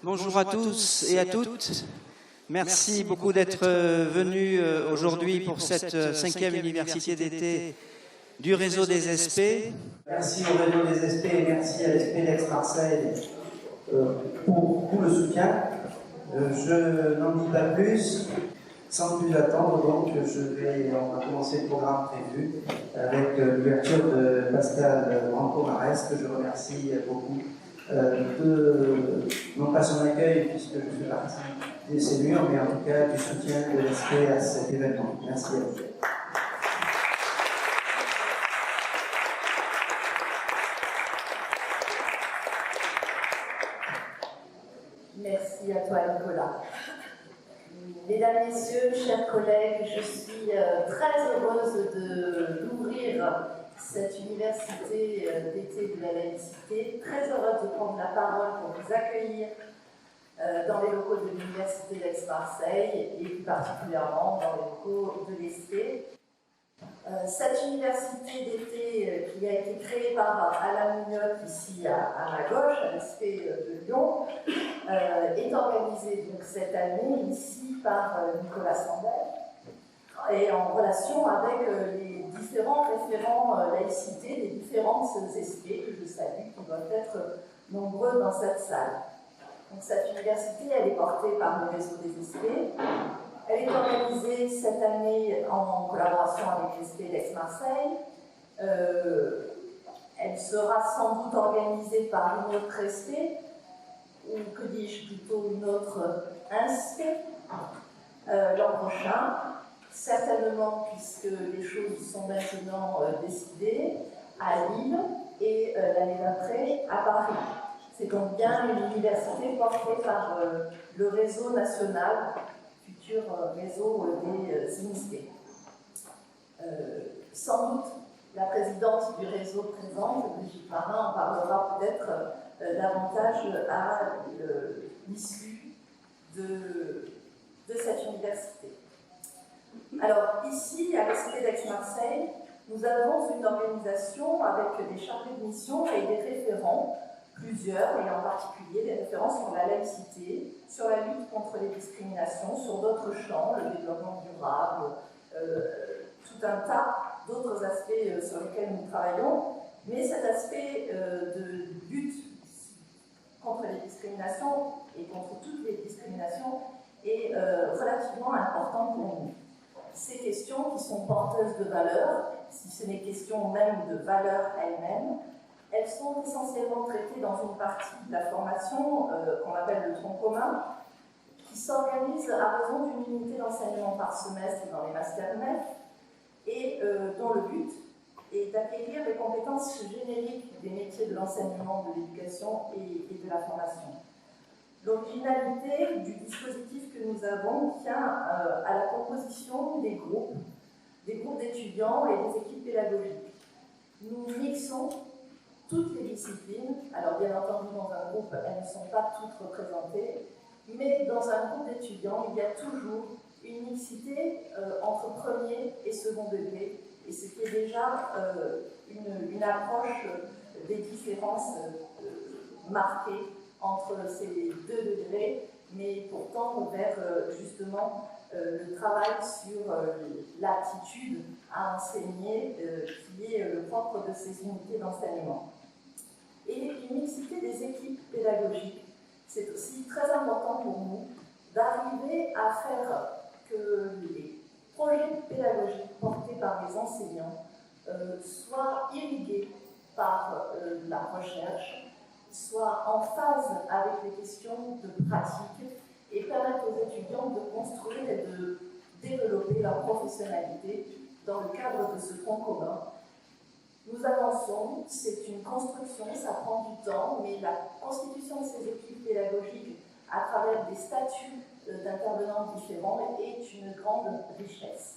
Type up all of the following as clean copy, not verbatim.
Bonjour à tous et à toutes. Merci beaucoup d'être venus aujourd'hui pour cette 5e université d'été du réseau des SP. Merci au réseau des SP et merci à l'SP d'Aix-Marseille pour tout le soutien. Je n'en dis pas plus. Sans plus attendre, donc, on va commencer le programme prévu avec l'ouverture de Pascal Branco-Marès, que je remercie beaucoup non pas son accueil, puisque je fais partie de ces murs, mais en tout cas du soutien de l'SP à cet événement. Merci à vous. Merci à toi, Nicolas. Mesdames, Messieurs, chers collègues, je suis très heureuse d'ouvrir cette université d'été de la laïcité, très heureuse de prendre la parole pour vous accueillir dans les locaux de l'université d'Aix-Marseille et plus particulièrement dans les locaux de l'ESP. Cette université d'été qui a été créée par Alain Mignotte ici à ma gauche, à l'ESP de Lyon, est organisée donc cette année ici par Nicolas Sandel et en relation avec les différents référents laïcité des différentes SP que je salue, qui doivent être nombreux dans cette salle. Donc cette université, elle est portée par le réseau des SP. Elle est organisée cette année en collaboration avec l'ESP d'Aix-Marseille. Elle sera sans doute organisée par une autre SP, ou que dis-je plutôt une autre INSP, l'an prochain, certainement puisque les choses sont maintenant décidées, à Lille et l'année d'après à Paris. C'est donc bien une université portée par le réseau national, futur réseau des INSP. Sans doute, la présidente du réseau présente, Brigitte Marin, en parlera peut-être davantage à l'issue de cette université. Alors, ici, à l'ESP d'Aix-Marseille, nous avons une organisation avec des chargés de mission et des référents, plusieurs, et en particulier des référents sur la laïcité, sur la lutte contre les discriminations, sur d'autres champs, le développement durable, tout un tas d'autres aspects sur lesquels nous travaillons, mais cet aspect de lutte contre les discriminations et contre toutes les discriminations est relativement important pour nous. Ces questions qui sont porteuses de valeurs, si ce n'est question même de valeurs elles-mêmes, elles sont essentiellement traitées dans une partie de la formation qu'on appelle le tronc commun, qui s'organise à raison d'une unité d'enseignement par semestre dans les masters MEF, et dont le but est d'acquérir les compétences génériques des métiers de l'enseignement, de l'éducation et de la formation. L'originalité du dispositif que nous avons tient à la composition des groupes d'étudiants et des équipes pédagogiques. Nous mixons toutes les disciplines, alors bien entendu dans un groupe elles ne sont pas toutes représentées, mais dans un groupe d'étudiants il y a toujours une mixité entre premier et second degré, et ce qui est déjà une approche des différences marquées entre ces deux degrés, mais pourtant vers justement le travail sur l'aptitude à enseigner, qui est le propre de ces unités d'enseignement. Et une mixité des équipes pédagogiques, c'est aussi très important pour nous d'arriver à faire que les projets pédagogiques portés par les enseignants soient irrigués par la recherche, soient en phase avec les questions de pratique et permettent aux étudiants de construire et de développer leur professionnalité dans le cadre de ce tronc commun. Nous avançons, c'est une construction, ça prend du temps, mais la constitution de ces équipes pédagogiques à travers des statuts d'intervenants différents est une grande richesse.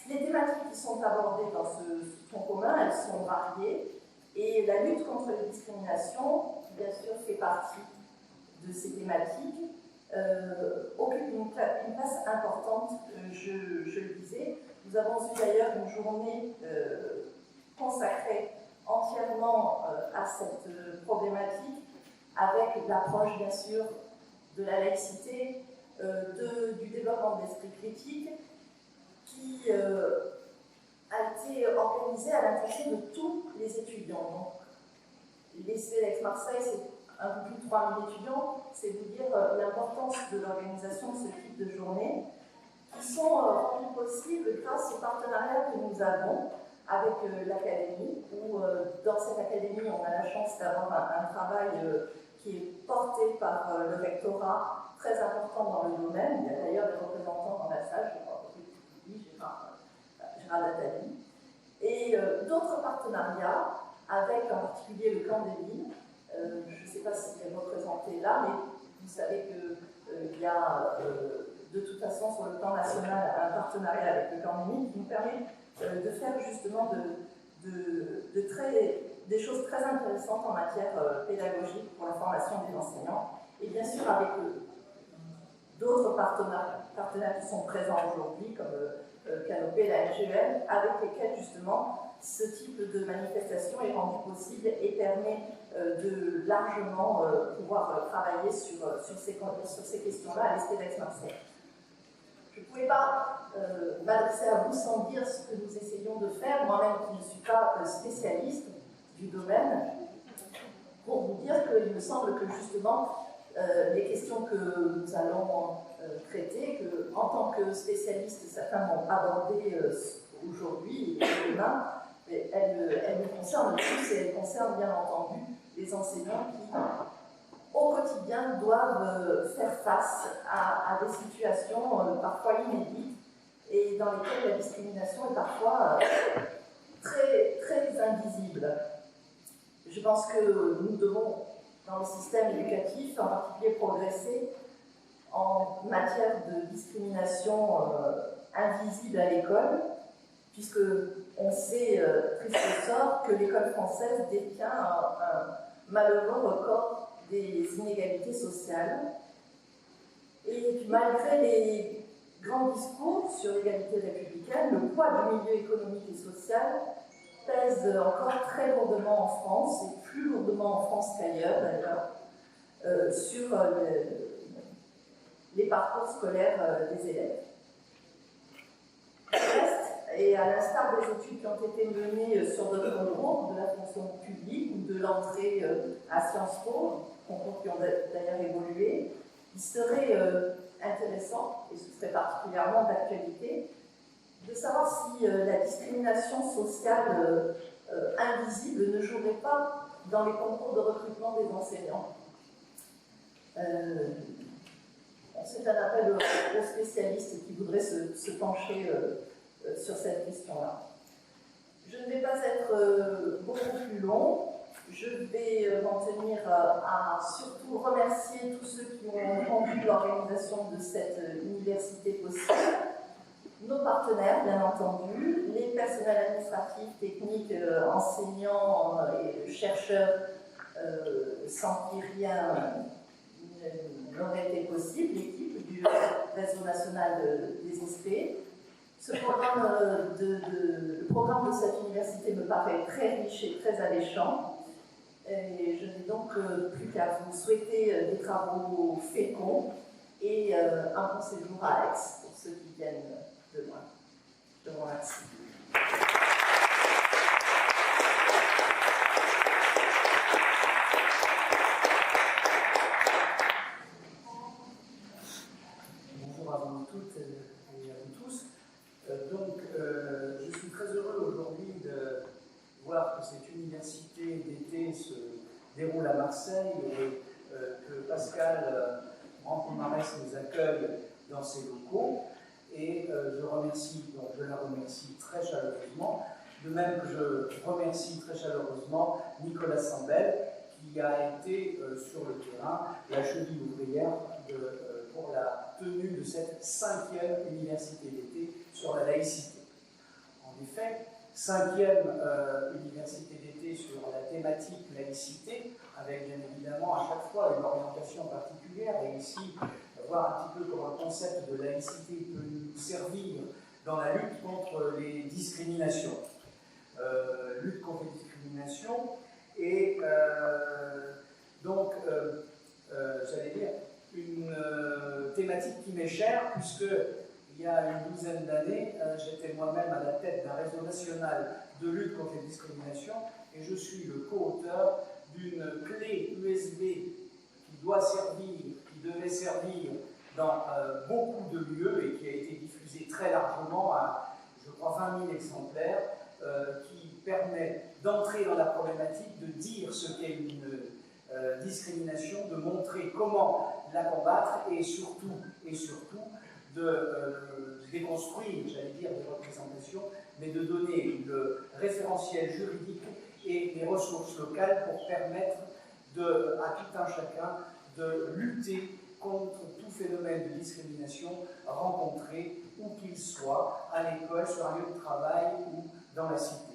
Les thématiques qui sont abordées dans ce tronc commun, elles sont variées, et la lutte contre les discriminations, qui bien sûr fait partie de ces thématiques, occupe une place importante, je le disais. Nous avons eu d'ailleurs une journée consacrée entièrement à cette problématique avec l'approche bien sûr de la laïcité, du développement de l'esprit critique, qui a été organisé à l'intention de tous les étudiants. Donc, l'ESPEDEX Marseille, c'est un peu plus de 3000 étudiants, c'est vous dire l'importance de l'organisation de ce type de journée, qui sont rendus possibles grâce au partenariat que nous avons avec l'académie, où dans cette académie, on a la chance d'avoir un travail qui est porté par le rectorat, très important dans le domaine. Il y a d'ailleurs des représentants dans la salle, je crois que Gérald Attali, et d'autres partenariats avec en particulier le Camp des Villes. Je ne sais pas si elle est représentée là, mais vous savez qu'il y a de toute façon sur le plan national un partenariat avec le Camp des Villes qui nous permet de faire justement des choses très intéressantes en matière pédagogique pour la formation des enseignants, et bien sûr avec d'autres partenaires qui sont présents aujourd'hui, comme Canopé, la NGEL, avec lesquels justement ce type de manifestation est rendu possible et permet de largement pouvoir travailler sur ces questions-là à l'ESPEDEX Marseille. Je ne pouvais pas m'adresser à vous sans dire ce que nous essayons de faire, moi-même qui ne suis pas spécialiste du domaine, pour vous dire qu'il me semble que justement les questions que nous allons traiter, que en tant que spécialiste, certains vont aborder aujourd'hui et demain, elles nous concernent tous et elles concernent bien entendu les enseignants qui au quotidien doivent faire face à des situations parfois inédites et dans lesquelles la discrimination est parfois très, très invisible. Je pense que nous devons, dans le système éducatif, en particulier progresser en matière de discrimination invisible à l'école, puisque on sait, triste sort, que l'école française détient un malheureux record des inégalités sociales. Et puis, malgré les grands discours sur l'égalité républicaine, le poids du milieu économique et social pèse encore très lourdement en France, et plus lourdement en France qu'ailleurs d'ailleurs, sur les parcours scolaires des élèves. Et à l'instar des études qui ont été menées sur d'autres concours de la fonction publique ou de l'entrée à Sciences Po, concours qui ont d'ailleurs évolué, il serait intéressant, et ce serait particulièrement d'actualité, de savoir si la discrimination sociale invisible ne jouerait pas dans les concours de recrutement des enseignants. C'est un appel aux spécialistes qui voudraient se pencher sur cette question-là. Je ne vais pas être beaucoup plus long. Je vais m'en tenir à surtout remercier tous ceux qui ont rendu l'organisation de cette université possible, nos partenaires, bien entendu, les personnels administratifs, techniques, enseignants et chercheurs, sans qui rien n'aurait été possible, l'équipe du réseau national des ESPE. Le programme de cette université me paraît très riche et très alléchant. Et je n'ai donc plus qu'à vous souhaiter des travaux féconds et un bon séjour à Aix pour ceux qui viennent de loin. Je vous remercie. Bonjour à vous toutes et à vous tous. Je suis très heureux aujourd'hui de voir que cette université d'été se déroule à Marseille et que Pascal Branco-Marès nous accueille dans ses locaux. Et je la remercie très chaleureusement, de même que je remercie très chaleureusement Nicolas Sambel, qui a été sur le terrain la cheville ouvrière pour la tenue de cette 5e université d'été sur la laïcité. En effet, 5e université d'été sur la thématique laïcité, avec bien évidemment à chaque fois une orientation particulière, et ici, voir un petit peu comment le concept de laïcité peut nous servir dans la lutte contre les discriminations. Lutte contre les discriminations, et Donc, j'allais dire, une thématique qui m'est chère, puisque il y a une douzaine d'années, j'étais moi-même à la tête d'un réseau national de lutte contre les discriminations, et je suis le co-auteur d'une clé USB qui devait servir dans beaucoup de lieux et qui a été diffusée très largement à, je crois, 20 000 exemplaires, qui permet d'entrer dans la problématique, de dire ce qu'est une discrimination, de montrer comment la combattre et surtout de déconstruire, j'allais dire, des représentations, mais de donner le référentiel juridique et les ressources locales pour permettre à tout un chacun de lutter contre tout phénomène de discrimination rencontré, où qu'il soit, à l'école, sur un lieu de travail ou dans la cité.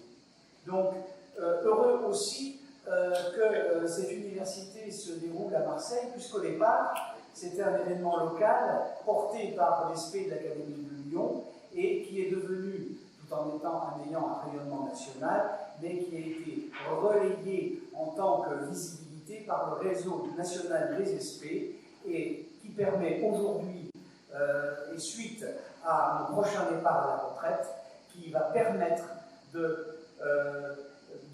Donc, heureux aussi que cette université se déroule à Marseille, puisqu'au départ, c'était un événement local porté par l'ESP de l'Académie de Lyon et qui est devenu, tout en ayant un rayonnement national, mais qui a été relayé en tant que visibilité par le réseau national des ESP et qui permet aujourd'hui, et suite à mon prochain départ à la retraite, qui va permettre de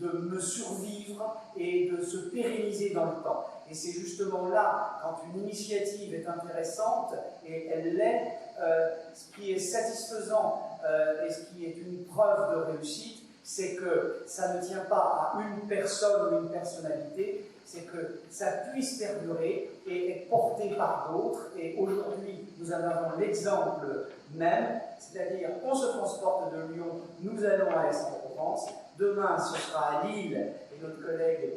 me survivre et de se pérenniser dans le temps. Et c'est justement là, quand une initiative est intéressante, et elle l'est, ce qui est satisfaisant et ce qui est une preuve de réussite, c'est que ça ne tient pas à une personne ou une personnalité, c'est que ça puisse perdurer et être porté par d'autres. Et aujourd'hui, nous en avons l'exemple même, c'est-à-dire on se transporte de Lyon, nous allons à Aix-en-Provence, demain ce sera à Lille, et notre collègue,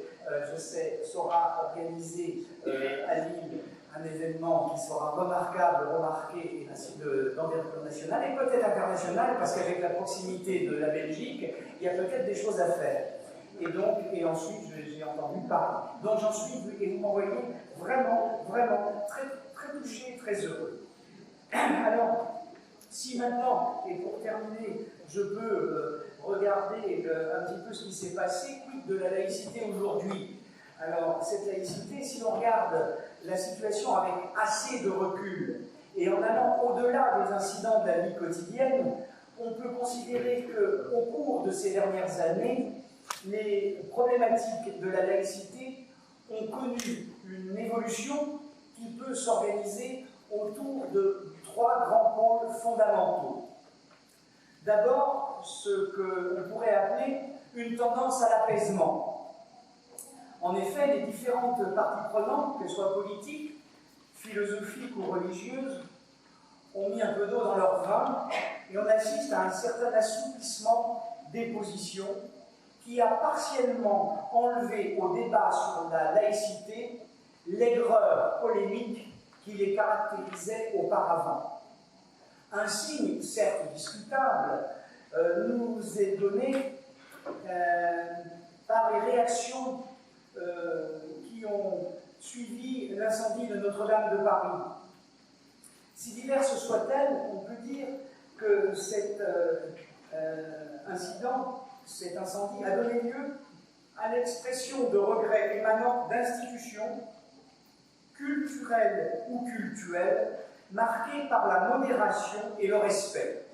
je sais, saura organiser à Lille un événement qui sera remarquable, remarqué et d'envergure nationale et peut-être internationale, parce qu'avec la proximité de la Belgique, il y a peut-être des choses à faire. Et ensuite, j'ai entendu parler. Donc j'en suis, et vous m'envoyez vraiment, vraiment très, très touché, très heureux. Alors, si maintenant, et pour terminer, je peux regarder un petit peu ce qui s'est passé, quid de la laïcité aujourd'hui. Alors, cette laïcité, si l'on regarde la situation avec assez de recul, et en allant au-delà des incidents de la vie quotidienne, on peut considérer qu'au cours de ces dernières années, les problématiques de la laïcité ont connu une évolution qui peut s'organiser autour de trois grands pôles fondamentaux. D'abord, ce qu'on pourrait appeler une tendance à l'apaisement. En effet, les différentes parties prenantes, qu'elles soient politiques, philosophiques ou religieuses, ont mis un peu d'eau dans leur vin et on assiste à un certain assouplissement des positions qui a partiellement enlevé au débat sur la laïcité l'aigreur polémique qui les caractérisait auparavant. Un signe, certes discutable, nous est donné par les réactions qui ont suivi l'incendie de Notre-Dame de Paris. Si diverses soient-elles, on peut dire que cet cet incendie a donné lieu à l'expression de regrets émanant d'institutions culturelles ou cultuelles marquées par la modération et le respect.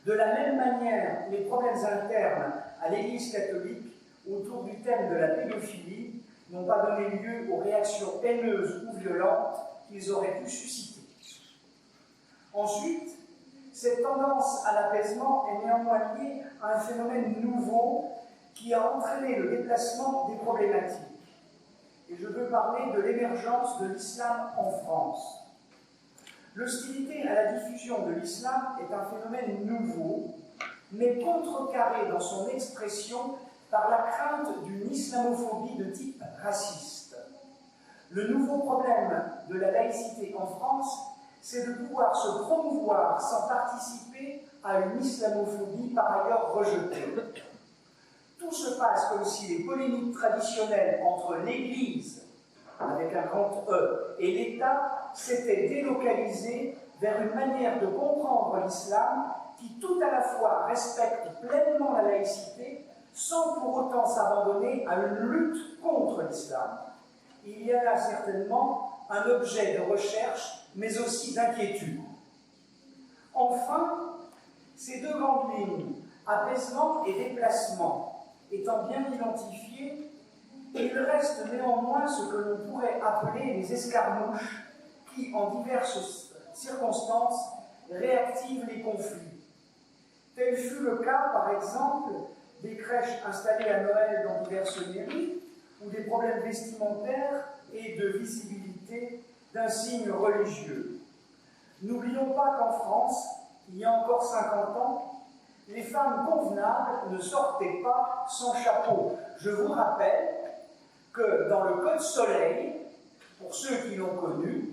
De la même manière, les problèmes internes à l'Église catholique autour du thème de la pédophilie n'ont pas donné lieu aux réactions haineuses ou violentes qu'ils auraient pu susciter. Ensuite, cette tendance à l'apaisement est néanmoins liée à un phénomène nouveau qui a entraîné le déplacement des problématiques. Et je veux parler de l'émergence de l'islam en France. L'hostilité à la diffusion de l'islam est un phénomène nouveau, mais contrecarré dans son expression par la crainte d'une islamophobie de type raciste. Le nouveau problème de la laïcité en France, c'est de pouvoir se promouvoir sans participer à une islamophobie par ailleurs rejetée. Tout se passe comme si les polémiques traditionnelles entre l'Église, avec un grand E, et l'État s'étaient délocalisées vers une manière de comprendre l'islam qui tout à la fois respecte pleinement la laïcité sans pour autant s'abandonner à une lutte contre l'islam. il y a là certainement un objet de recherche, mais aussi d'inquiétude. Enfin, ces deux grandes lignes, apaisement et déplacement, étant bien identifiées, il reste néanmoins ce que l'on pourrait appeler les escarmouches qui, en diverses circonstances, réactivent les conflits. Tel fut le cas, par exemple, des crèches installées à Noël dans diverses mairies, ou des problèmes vestimentaires et de visibilité d'un signe religieux. N'oublions pas qu'en France, il y a encore 50 ans, les femmes convenables ne sortaient pas sans chapeau. Je vous rappelle que dans le Code Soleil, pour ceux qui l'ont connu,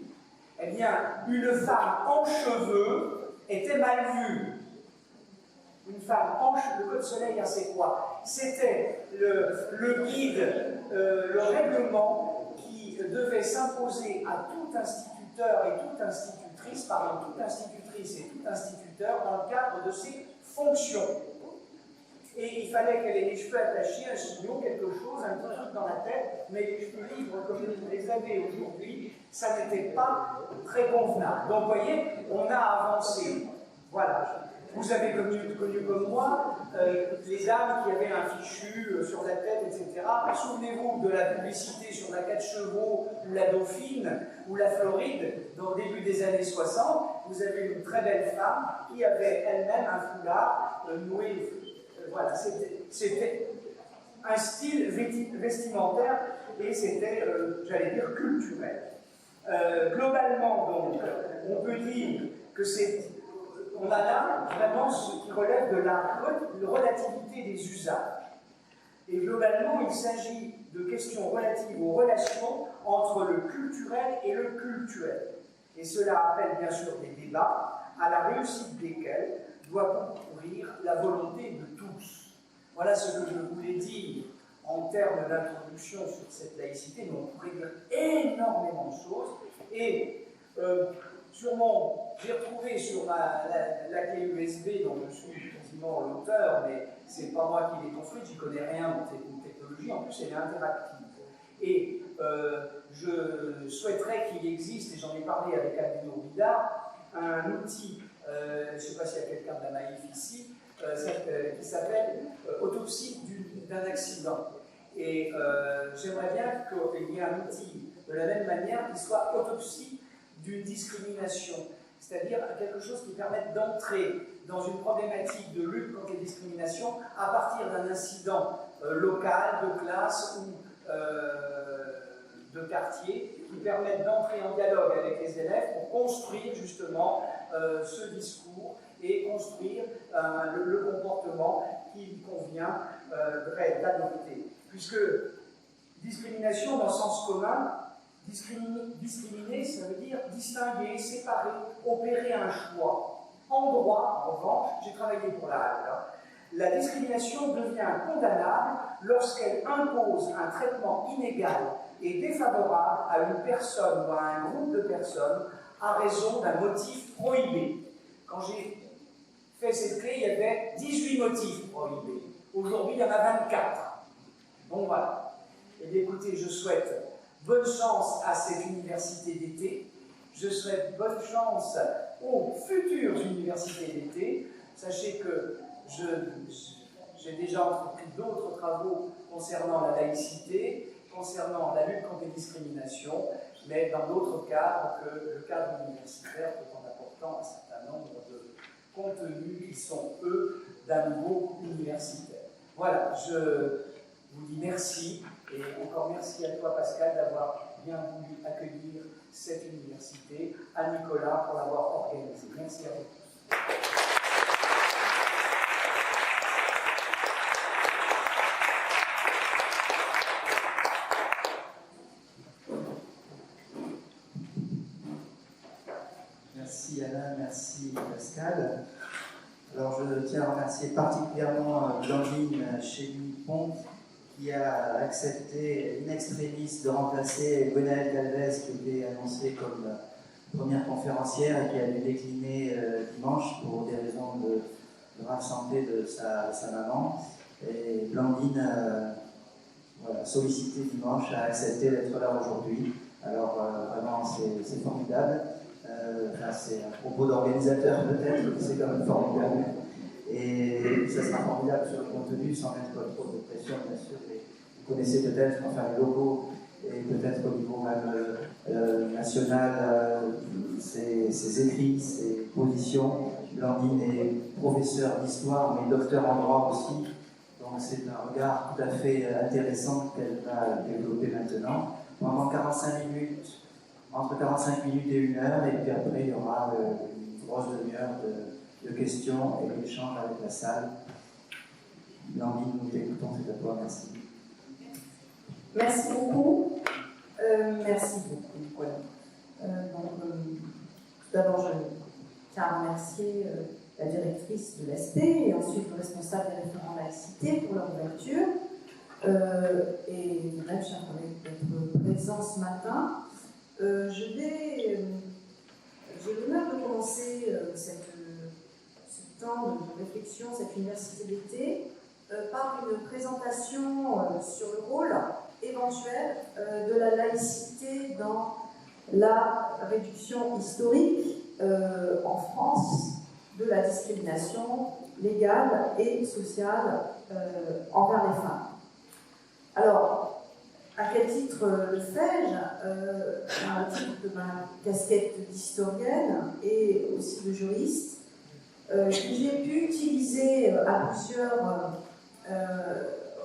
eh bien, une femme en cheveux était mal vue. Une femme en cheveux, le Code Soleil, c'est quoi? C'était le guide, le règlement qui devait s'imposer à tout instituteur et toute institutrice, pardon, toute institutrice et tout instituteur dans le cadre de ses fonctions. Et il fallait qu'elle ait les cheveux attachés, un chignon, quelque chose, un petit truc dans la tête, mais les cheveux libres comme vous les avez aujourd'hui, ça n'était pas très convenable. Donc vous voyez, on a avancé. Voilà. Vous avez connu comme moi les dames qui avaient un fichu sur la tête, etc. Souvenez-vous de la publicité sur la 4 chevaux ou la Dauphine ou la Floride, dans le début des années 60, vous avez une très belle femme qui avait elle-même un foulard noué. Voilà, c'était un style vestimentaire et c'était, j'allais dire, culturel. Globalement, donc, on peut dire que on a là vraiment ce qui relève de la relativité des usages. Et globalement, il s'agit de questions relatives aux relations entre le culturel et le cultuel. Et cela appelle bien sûr des débats, à la réussite desquels doit concourir la volonté de tous. Voilà ce que je voulais dire en termes d'introduction sur cette laïcité, mais on pourrait dire énormément de choses. Et j'ai retrouvé sur la clé USB, dont je suis quasiment l'auteur, mais c'est pas moi qui l'ai construite, j'y connais rien dans cette technologie, en plus elle est interactive. Et je souhaiterais qu'il existe, et j'en ai parlé avec Albino Bidard, un outil, je ne sais pas s'il y a quelqu'un de la Maïf ici, qui s'appelle Autopsie d'un accident. Et j'aimerais bien qu'il y ait un outil de la même manière qui soit autopsie d'une discrimination, c'est-à-dire quelque chose qui permette d'entrer dans une problématique de lutte contre les discriminations à partir d'un incident local, de classe ou de quartier, qui permette d'entrer en dialogue avec les élèves pour construire justement ce discours et construire le comportement qu'il convient d'adopter. Puisque discrimination dans le sens commun, discriminer, ça veut dire distinguer, séparer, opérer un choix. En droit, en revanche, j'ai travaillé pour la Hague, la discrimination devient condamnable lorsqu'elle impose un traitement inégal et défavorable à une personne ou à un groupe de personnes à raison d'un motif prohibé. Quand j'ai fait cette clé, il y avait 18 motifs prohibés. Aujourd'hui, il y en a 24. Bon, voilà. Et bien, écoutez, je souhaite bonne chance à cette université d'été. Je souhaite bonne chance aux futures universités d'été. Sachez que j'ai déjà entrepris d'autres travaux concernant la laïcité, concernant la lutte contre les discriminations, mais dans d'autres cadres que le cadre universitaire, tout en apportant un certain nombre de contenus qui sont, eux, d'un niveau universitaire. Voilà, je vous dis merci, et encore merci à toi, Pascal, d'avoir bien voulu accueillir cette université, à Nicolas pour l'avoir organisée. Merci à vous tous. Merci Alain, merci Pascal. Alors je tiens à remercier particulièrement Blandine Chély-Pont qui a accepté in extremis de remplacer Gwenaëlle Galvez qui était annoncée comme première conférencière et qui a dû décliner dimanche pour des raisons de grave santé de sa maman. Et Blandine voilà, sollicité dimanche, a accepté d'être là aujourd'hui. Alors vraiment, c'est formidable. Enfin, c'est un propos d'organisateur peut-être, mais c'est quand même formidable. Et ça sera formidable sur le contenu, sans mettre trop de pression, bien sûr. Et vous connaissez peut-être, enfin, les logos, et peut-être au niveau même national, ses écrits, ses positions. Blandine est professeure d'histoire, mais docteur en droit aussi. Donc c'est un regard tout à fait intéressant qu'elle va développer maintenant. Pendant 45 minutes, entre 45 minutes et 1 heure, et puis après il y aura une grosse demi-heure de questions et d'échanges avec la salle. Blandine, nous t'écoutons, c'est à toi, merci. Merci beaucoup. Merci beaucoup. Voilà. Tout d'abord, je tiens à remercier la directrice de l'ESP et ensuite le responsable des référents laïcité pour leur ouverture. Et vous-même, chers collègues, d'être présents ce matin. J'ai l'honneur de commencer ce temps de réflexion, cette université d'été, par une présentation sur le rôle éventuel de la laïcité dans la réduction historique en France de la discrimination légale et sociale envers les femmes. Alors, à quel titre le fais-je à titre de ma casquette d'historienne et aussi de juriste, que j'ai pu utiliser à plusieurs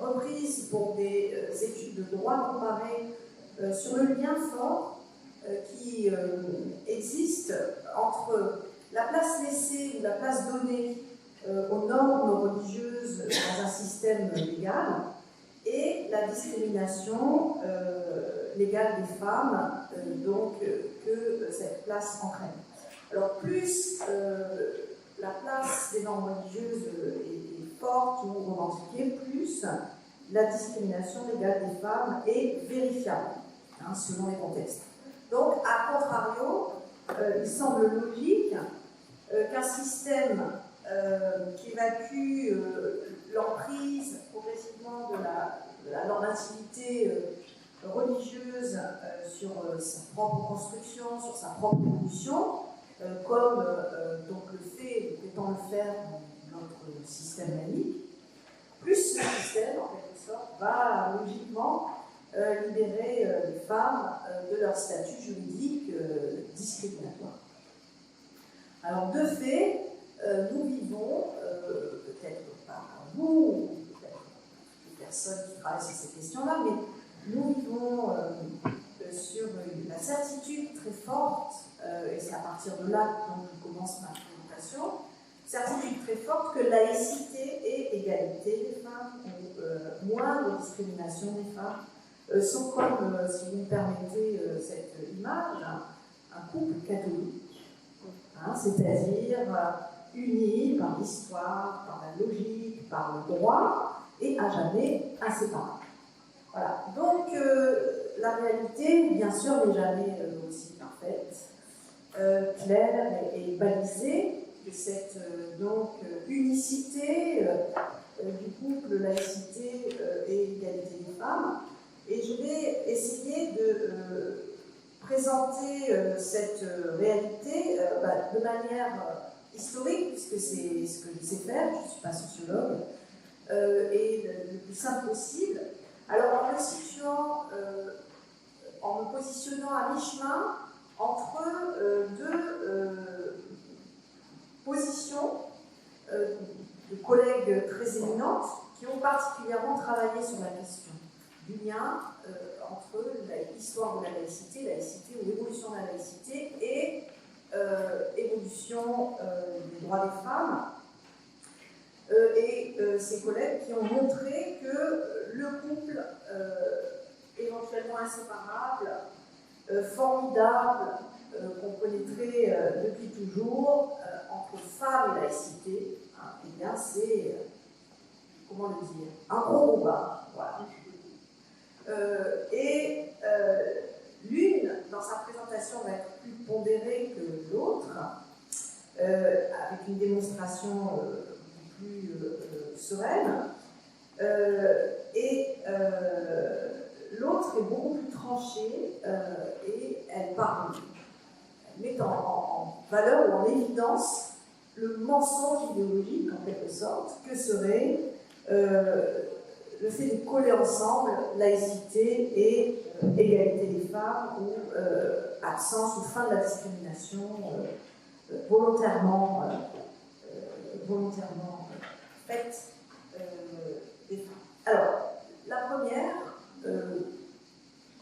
reprises pour des études de droit comparé sur le lien fort qui existe entre la place laissée ou la place donnée aux normes religieuses dans un système légal et la discrimination légale des femmes que cette place entraîne. Alors plus la place des normes religieuses est forte ou revendiquée, plus la discrimination légale des femmes est vérifiable, selon les contextes. Donc, à contrario, il semble logique qu'un système qui évacue l'emprise progressivement de la normativité religieuse sur sa propre construction, sur sa propre évolution, comme donc prétend le faire notre système laïque, plus ce système, en quelque sorte, va logiquement libérer les femmes de leur statut juridique discriminatoire. Alors, de fait, nous vivons, peut-être pas vous, peut-être les personnes qui travaillent sur ces questions-là, mais nous vivons sur la certitude très forte, et c'est à partir de là que je commence ma présentation, certitude très forte que laïcité et égalité des femmes, ou moindre discrimination des femmes, sont comme, si vous me permettez cette image, un couple catholique, c'est-à-dire unis par l'histoire, par la logique, par le droit, et à jamais inséparables. Voilà. Donc, la réalité, bien sûr, n'est jamais aussi parfaite, claire et balisée, que cette unicité du couple laïcité et égalité des femmes. Et je vais essayer de présenter cette réalité de manière historique, puisque c'est ce que je sais faire, je ne suis pas sociologue, et le plus simple possible. Alors en me situant, en me positionnant à mi-chemin entre deux positions de collègues très éminentes qui ont particulièrement travaillé sur la question du lien entre l'histoire de la laïcité ou évolution de la laïcité et évolution des droits des femmes. Et ces collègues qui ont montré que le couple éventuellement inséparable, formidable, qu'on connaîtrait depuis toujours entre femmes et laïcité, eh bien c'est, comment le dire, un gros combat. Voilà. L'une, dans sa présentation, va être plus pondérée que l'autre, avec une démonstration plus sereine. L'autre est beaucoup plus tranchée et elle met en valeur ou en évidence le mensonge idéologique, en quelque sorte, que serait le fait de coller ensemble laïcité et égalité des femmes, ou absence ou fin de la discrimination volontairement faite des femmes. Alors, la première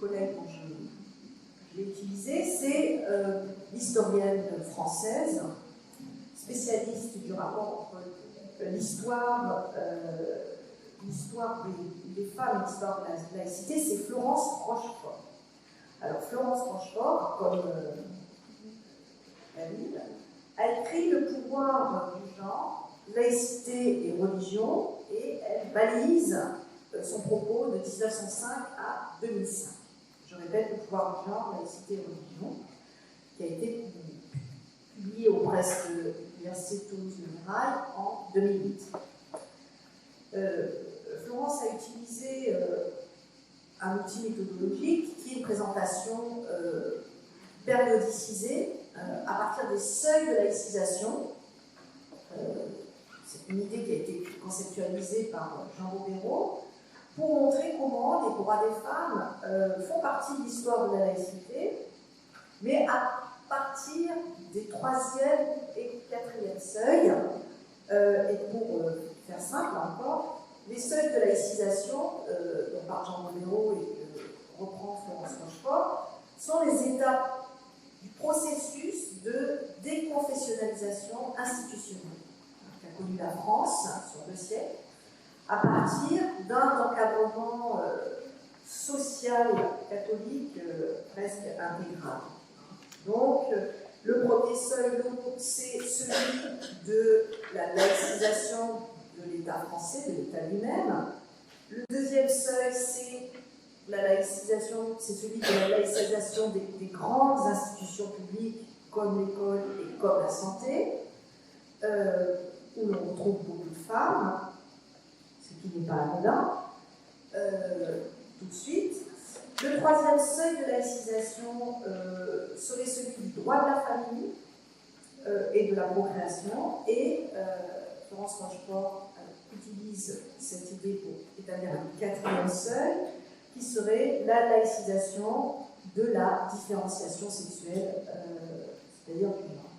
collègue dont je l'ai utilisée, c'est l'historienne française, spécialiste du rapport entre l'histoire des femmes et l'histoire de la laïcité, c'est Florence Rochefort. Alors, Florence Rochefort, comme David, a écrit Le pouvoir du genre, laïcité et religion, et elle balise son propos de 1905 à 2005. Je répète, Le pouvoir du genre, laïcité et religion, qui a été publié aux presses de l'Université de Toulouse-Mirail en 2008. Florence a utilisé un outil méthodologique qui est une présentation périodicisée à partir des seuils de laïcisation. C'est une idée qui a été conceptualisée par Jean Bobéro pour montrer comment les droits des femmes font partie de l'histoire de la laïcité, mais à partir des 3e et 4e seuils. Et pour faire simple encore, les seuils de laïcisation, dont par Jean Bobéro et que reprend Florence Rochefort, sont les étapes du processus de déconfessionnalisation institutionnelle qu'a connu la France sur 2 siècles, à partir d'un encadrement social catholique presque intégral. Donc, le premier seuil, c'est celui de la laïcisation de l'État français, de l'État lui-même. Le deuxième seuil, c'est la laïcisation, c'est celui de la laïcisation des grandes institutions publiques, comme l'école et comme la santé, où l'on retrouve beaucoup de femmes, ce qui n'est pas anodin, tout de suite. Le 3e seuil de laïcisation serait celui du droit de la famille et de la procréation, et Florence Rochefort utilise cette idée pour établir un 4e seuil, qui serait la laïcisation de la différenciation sexuelle, c'est-à-dire du genre.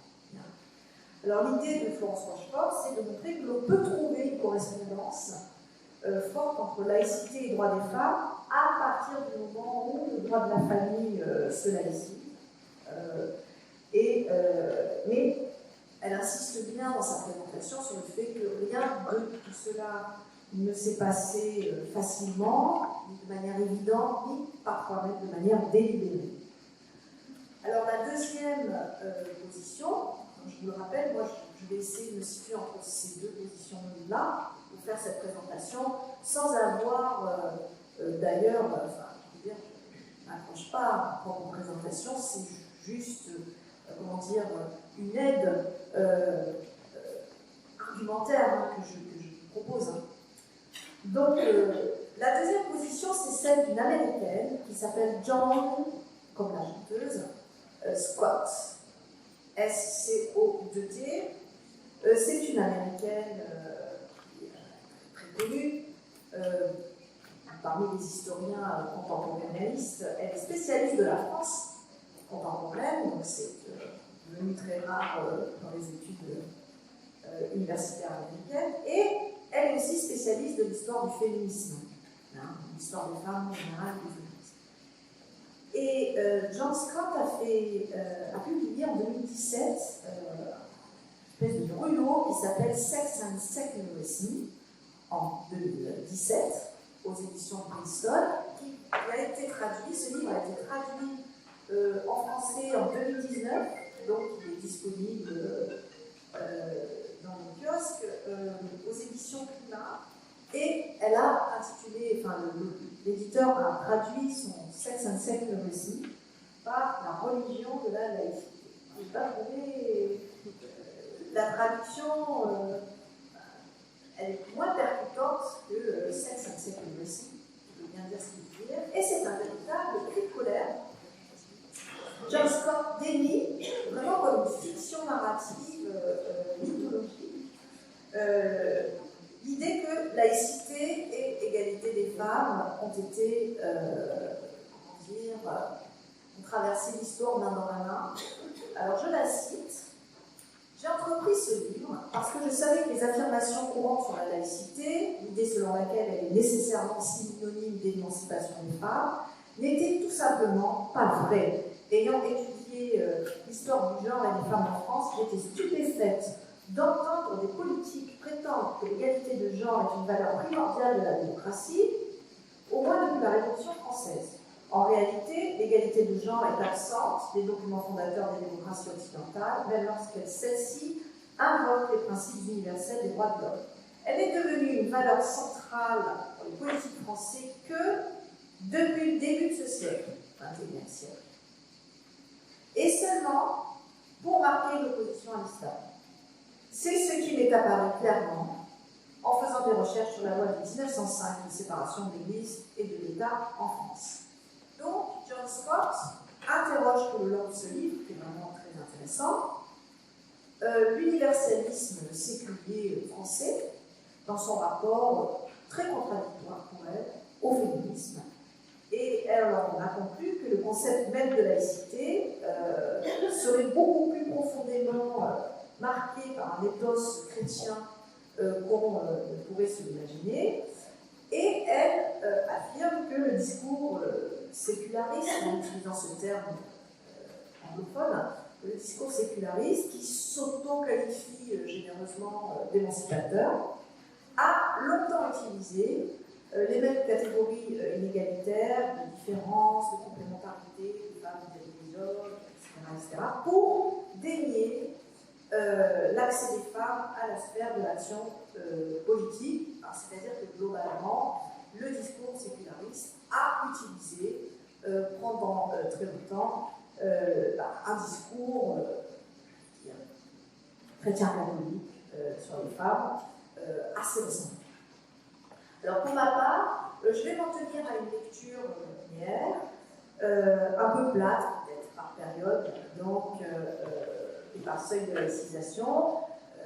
Alors l'idée de Florence Rochefort, c'est de montrer que l'on peut trouver une correspondance forte entre laïcité et droit des femmes à partir du moment où le droit de la famille se laïcise. Mais elle insiste bien dans sa présentation sur le fait que rien de tout cela ne s'est passé facilement, ni de manière évidente, ni parfois même de manière délibérée. Alors la deuxième position, je vous le rappelle, moi je vais essayer de me situer entre ces deux positions-là pour faire cette présentation, sans avoir d'ailleurs, je veux dire, je n'accroche pas à ma propre présentation, c'est juste, comment dire, une aide argumentaire que je propose. Donc, la deuxième position, c'est celle d'une américaine qui s'appelle Joan, comme la chanteuse, Scott, S-C-O-2-T. C'est une américaine très connue parmi les historiens contemporanéistes. Elle est spécialiste de la France contemporaine, donc c'est devenu très rare dans les études universitaires américaines, et elle est aussi spécialiste de l'histoire du féminisme, l'histoire des femmes en général, du féminisme. Et John Scott a publié en 2017 une espèce de brûlot qui s'appelle Sex and Secularism en 2017 aux éditions Princeton, qui a été traduit, ce livre a été traduit en français en 2019, donc il est disponible dans le kiosque, aux éditions Climat, et elle a intitulé, enfin l'éditeur a traduit son Sex and Secularism par la religion de la laïcité. Je n'ai pas trouvé la traduction elle est moins percutante que Sex and Secrecy, je veux bien dire ce qu'il veut dire, et c'est un véritable cri de colère. John Scott dénie, vraiment comme une fiction narrative mythologique, l'idée que laïcité et égalité des femmes ont été, ont traversé l'histoire main dans la main. Alors je la cite. J'ai entrepris ce livre parce que je savais que les affirmations courantes sur la laïcité, l'idée selon laquelle elle est nécessairement synonyme d'émancipation des femmes, n'étaient tout simplement pas vraies. Ayant étudié l'histoire du genre et des femmes en France, j'étais stupéfaite d'entendre des politiques prétendre que l'égalité de genre est une valeur primordiale de la démocratie, au moins depuis la Révolution française. En réalité, l'égalité de genre est absente des documents fondateurs des démocraties occidentales, même lorsque celles-ci invoquent les principes universels des droits de l'homme. Elle est devenue une valeur centrale pour les politiques français que depuis le début de ce siècle, XXIe siècle. Et seulement pour marquer l'opposition à l'islam. C'est ce qui m'est apparu clairement en faisant des recherches sur la loi de 1905 de séparation de l'Église et de l'État en France. Donc, John Scott interroge tout le long de ce livre, qui est vraiment très intéressant, l'universalisme séculier français dans son rapport très contradictoire pour elle au féminisme. Et alors, on a conclu que le concept même de laïcité serait beaucoup plus profondément marqué par un ethos chrétien qu'on ne pourrait se l'imaginer. Et elle affirme que le discours séculariste, en utilisant ce terme anglophone, le discours séculariste, qui s'auto-qualifie généreusement d'émancipateur, a longtemps utilisé les mêmes catégories inégalitaires, de différence, de complémentarité, de femmes, des hommes, etc., pour dénier l'accès des femmes à la sphère de l'action politique. C'est-à-dire que globalement, le discours séculariste a utilisé pendant très longtemps un discours chrétien-catholique sur les femmes assez récent. Alors pour ma part, je vais m'en tenir à une lecture linéaire, un peu plate peut-être par période, donc et par seuil de laïcisation,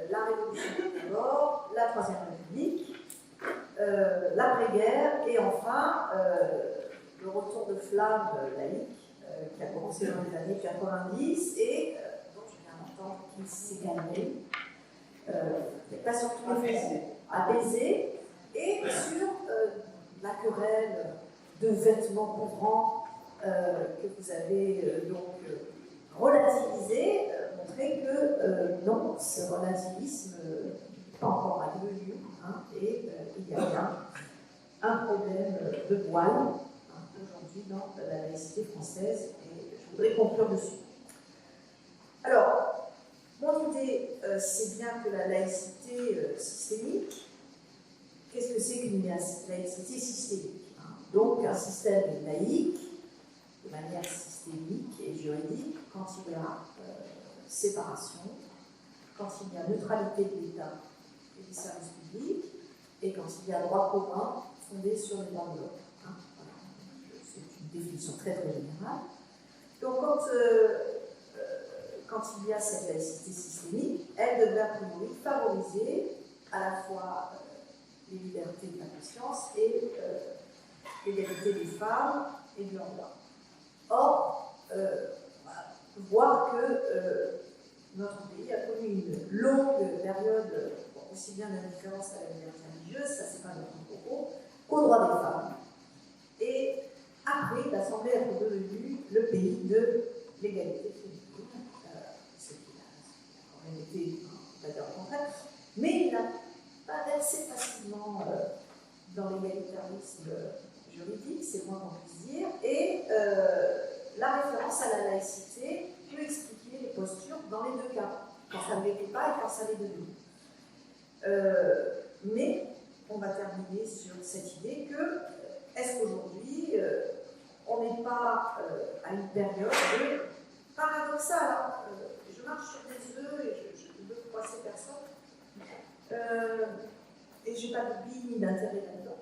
la Révolution d'abord, la Troisième République, l'après-guerre et enfin le retour de flamme laïque qui a commencé dans les années 90 et dont je viens d'entendre qu'il s'est calmé, pas surtout apaisé, et sur la querelle de vêtements couvrants que vous avez donc relativisé, montrer que non, ce relativisme n'est pas encore à lieu, et il y a bien un problème de voile aujourd'hui dans la laïcité française, et je voudrais conclure dessus. Alors, mon idée, c'est bien que la laïcité systémique, qu'est-ce que c'est qu'une laïcité systémique? Donc, un système laïque, de manière systémique et juridique, quand il y a séparation, quand il y a neutralité de l'État et des services publics, et quand il y a droit commun fondé sur les droits de l'homme. C'est une définition très très générale. Donc, quand il y a cette laïcité systémique, elle devrait a priori favoriser à la fois les libertés de la conscience et l'égalité des femmes et de leurs droits. Or, voir que notre pays a connu une longue période, aussi bien d'indifférence à la liberté religieuse, ça c'est pas notre propos, qu'aux droits des femmes. Et après, il a semblé être devenu le pays de l'égalité féminine, ce qui a quand même été, on va dire le contraire, mais il n'a pas versé facilement dans l'égalitarisme juridique, c'est moins qu'on puisse dire, et la référence à la laïcité peut expliquer les postures dans les deux cas, quand ça ne l'était pas et quand ça l'est devenu. Mais on va terminer sur cette idée que, est-ce qu'aujourd'hui, on n'est pas à une période paradoxale, je marche sur des œufs et je ne veux froisser personne, et je n'ai pas de but ni d'intérêt là-dedans.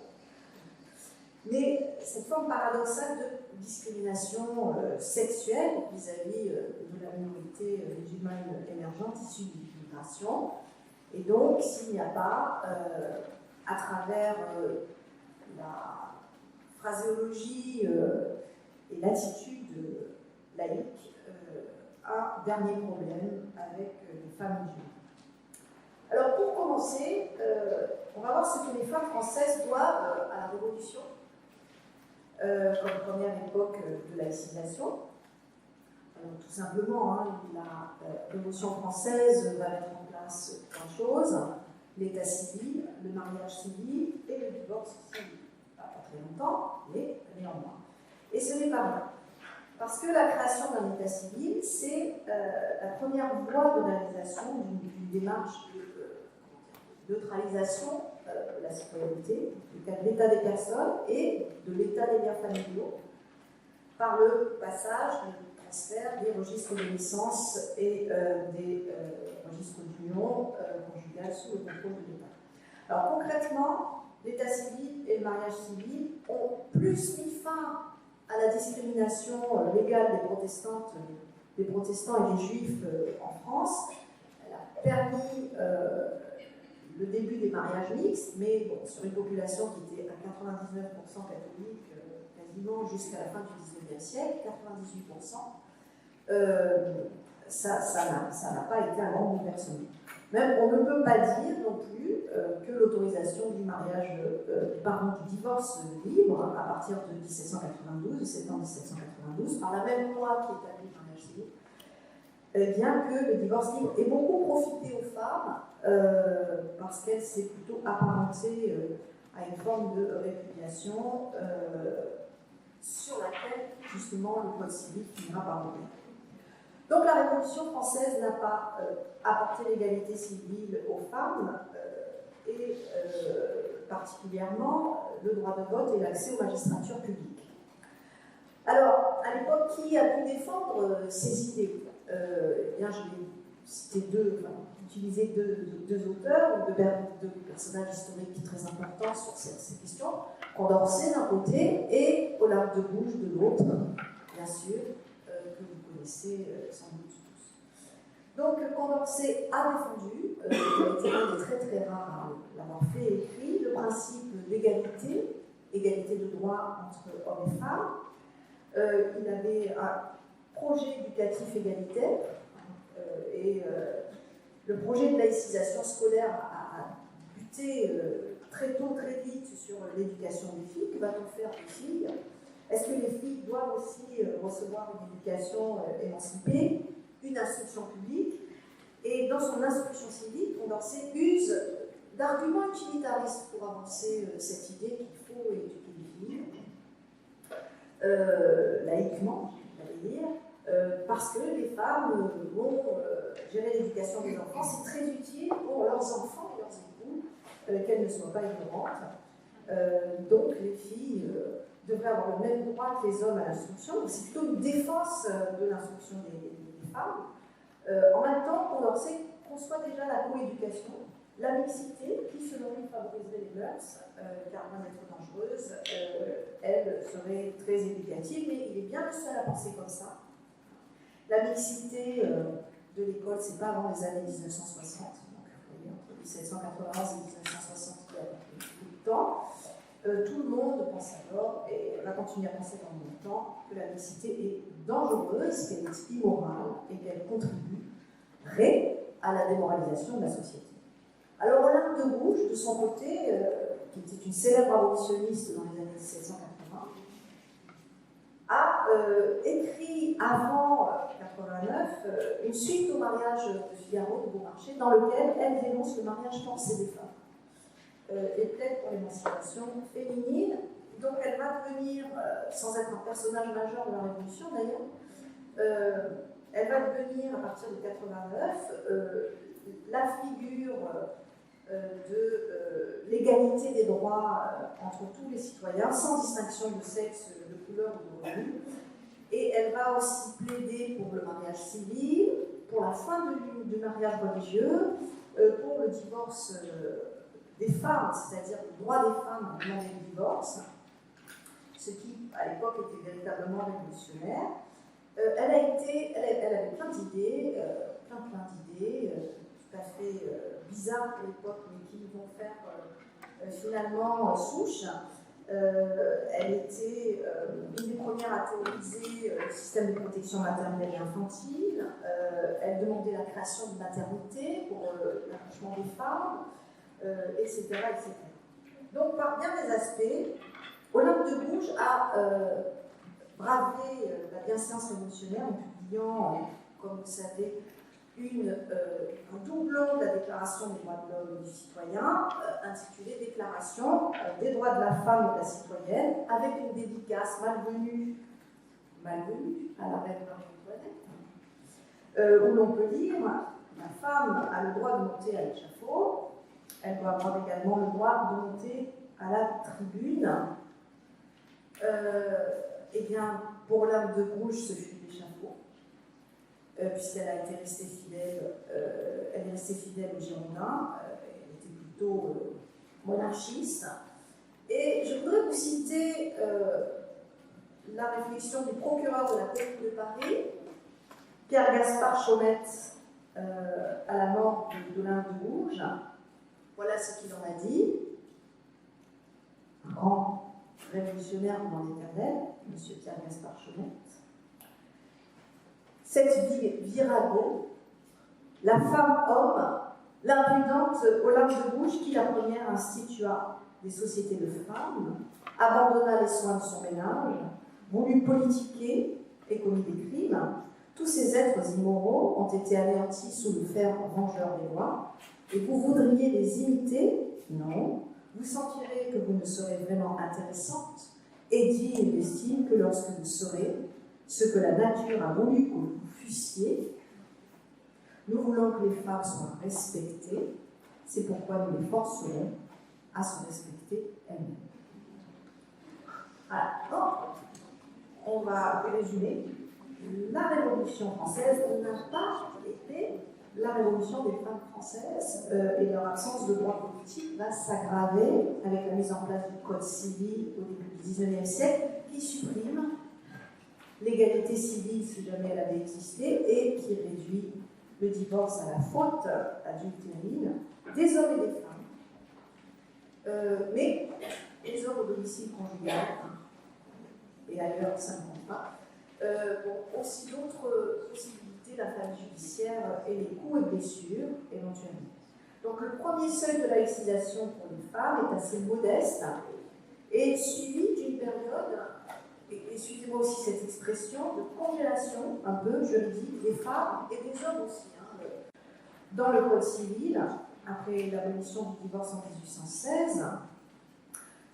Mais cette forme paradoxale de discrimination sexuelle vis-à-vis de la minorité musulmane émergente issue de l'immigration, et donc s'il n'y a pas, à travers la phraséologie et l'attitude laïque, un dernier problème avec les femmes musulmanes. Alors pour commencer, on va voir ce que les femmes françaises doivent à la Révolution, comme première époque de laïcisation. Alors, tout simplement, hein, la Révolution française va mettre en place trois choses: l'état civil, le mariage civil et le divorce civil. Pas très longtemps, mais néanmoins. Et ce n'est pas rien. Parce que la création d'un état civil, c'est la première voie de réalisation d'une démarche de neutralisation de la citoyenneté, de l'état des personnes et de l'état des liens familiaux, par le passage, le transfert des registres de naissance et des registres d'union conjugale sous le contrôle de l'État. Alors concrètement, l'état civil et le mariage civil ont plus mis fin à la discrimination légale des protestants et des juifs en France. Elle a permis le début des mariages mixtes, mais bon, sur une population qui était à 99% catholique, quasiment jusqu'à la fin du XIXe siècle, 98%, ça n'a pas été un grand bouleversement. Même, on ne peut pas dire non plus que l'autorisation du mariage, du divorce libre, à partir de 1792, 7 ans 1792, par la même loi qui établit le mariage civil, bien que le divorce libre ait beaucoup profité aux femmes, parce qu'elle s'est plutôt apparentée à une forme de répudiation sur laquelle, justement, le code civil finira par revenir. Donc la Révolution française n'a pas apporté l'égalité civile aux femmes et particulièrement le droit de vote et l'accès aux magistratures publiques. Alors, à l'époque, qui a pu défendre ces idées? Eh bien, je vais citer utiliser deux auteurs, deux personnages historiques très importants sur cette question. Condorcet d'un côté et Olympe de Gouges de l'autre, bien sûr, que vous connaissez sans doute tous. Donc Condorcet a défendu, il a été un des très très rares à l'avoir fait et écrit, le principe d'égalité, égalité de droit entre hommes et femmes. Il avait un projet éducatif égalitaire et le projet de laïcisation scolaire a buté très tôt, très vite sur l'éducation des filles. Que va-t-on faire des filles? Est-ce que les filles doivent aussi recevoir une éducation émancipée, une instruction publique? Et dans son instruction civique, Condorcet use d'arguments utilitaristes pour avancer cette idée qu'il faut éduquer les filles, laïquement, j'allais dire, parce que les femmes vont gérer l'éducation des enfants. C'est très utile pour leurs enfants et leurs époux qu'elles ne soient pas ignorantes. Donc les filles devraient avoir le même droit que les hommes à l'instruction. C'est plutôt une défense de l'instruction des femmes. En même temps, Condorcet conçoit déjà la coéducation, la mixité, qui selon lui favoriserait les mœurs, car loin d'être dangereuse, elle serait très éducative, mais il est bien le seul à penser comme ça. La mixité de l'école, c'est pas avant les années 1960, donc vous voyez, entre 1791 et 1960, il y a beaucoup de temps. Tout le monde pense alors, et on va continuer à penser dans le même temps, que la mixité est dangereuse, qu'elle est immorale et qu'elle contribuerait à la démoralisation de la société. Alors Olympe de Gouges, de son côté, qui était une célèbre abolitionniste dans les années 1780, a écrit avant 89 une suite au mariage de Figaro de Beaumarchais, dans lequel elle dénonce le mariage forcé des femmes. Et plaide pour l'émancipation féminine. Donc elle va devenir, sans être un personnage majeur de la Révolution d'ailleurs, elle va devenir à partir de 89 la figure de l'égalité des droits entre tous les citoyens, sans distinction de sexe, de couleur ou de revenu. Et elle va aussi plaider pour le mariage civil, pour la fin du mariage religieux, pour le divorce des femmes, c'est-à-dire le droit des femmes à demander le divorce, ce qui, à l'époque, était véritablement révolutionnaire. Elle avait plein d'idées, plein d'idées, tout à fait bizarres pour l'époque, mais qui vont faire finalement souche. Elle était une des premières à théoriser le système de protection maternelle et infantile. Elle demandait la création de maternité pour l'accouchement des femmes, etc., etc. Donc, par bien des aspects, Olympe de Gouges a bravé la bienséance révolutionnaire en publiant, comme vous le savez, un doublon de la Déclaration des droits de l'homme et du citoyen, intitulé Déclaration des droits de la femme et de la citoyenne, avec une dédicace malvenue à la reine Marie-Antoinette, où l'on peut lire « La femme a le droit de monter à l'échafaud, elle doit avoir également le droit de monter à la tribune ». Eh bien, pour Olympe de Gouges, ce fut l'échafaud, puisqu'elle a été restée fidèle, elle est restée fidèle aux Girondins, elle était plutôt monarchiste. Et je voudrais vous citer la réflexion du procureur de la Cour de Paris, Pierre-Gaspard Chaumette, à la mort d'Olympe de Gouges. Voilà ce qu'il en a dit. Un grand révolutionnaire dans l'éternel, M. Pierre-Gaspard Chaumette. Cette virago, la femme-homme, l'impudente Olympe de Gouges, qui la première institua des sociétés de femmes, abandonna les soins de son ménage, voulut politiquer et commis des crimes. Tous ces êtres immoraux ont été anéantis sous le fer vengeur des lois, et vous voudriez les imiter? Non. Vous sentirez que vous ne serez vraiment intéressante et digne d'estime que lorsque vous saurez ce que la nature a voulu que vous fussiez. Nous voulons que les femmes soient respectées, c'est pourquoi nous les forcerons à se respecter elles-mêmes. Voilà. Donc, on va résumer. La Révolution française n'a pas été la révolution des femmes françaises et leur absence de droit politique va s'aggraver avec la mise en place du Code civil au début du XIXe siècle qui supprime l'égalité civile si jamais elle avait existé et qui réduit le divorce à la faute adultérine des hommes et des femmes. Mais les hommes au domicile conjugal et ailleurs ça ne compte pas, ont aussi d'autres possibilités, la famille judiciaire et les coups et blessures éventuellement. Donc le premier seuil de laïcisation pour les femmes est assez modeste et suivi d'une période, et suivez-moi aussi cette expression, de congélation un peu juridique des femmes et des hommes aussi. Dans le Code civil, après l'abolition du divorce en 1816,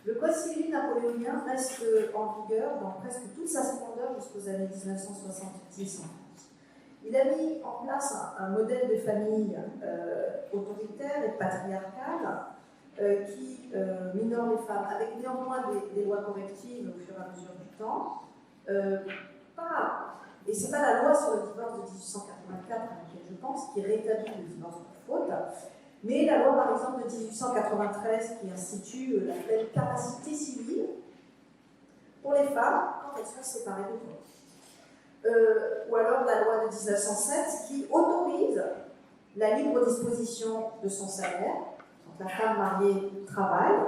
le Code civil napoléonien reste en vigueur dans presque toute sa splendeur jusqu'aux années 1970 en France. Il a mis en place un modèle de famille autoritaire et patriarcal qui minore les femmes, avec néanmoins des lois correctives au fur et à mesure du temps. Et ce n'est pas la loi sur le divorce de 1884 à laquelle je pense, qui rétablit le divorce pour faute, mais la loi par exemple de 1893 qui institue la pleine capacité civile pour les femmes quand elles sont séparées de toi. Ou alors la loi de 1907 qui autorise la libre disposition de son salaire, donc la femme mariée travaille,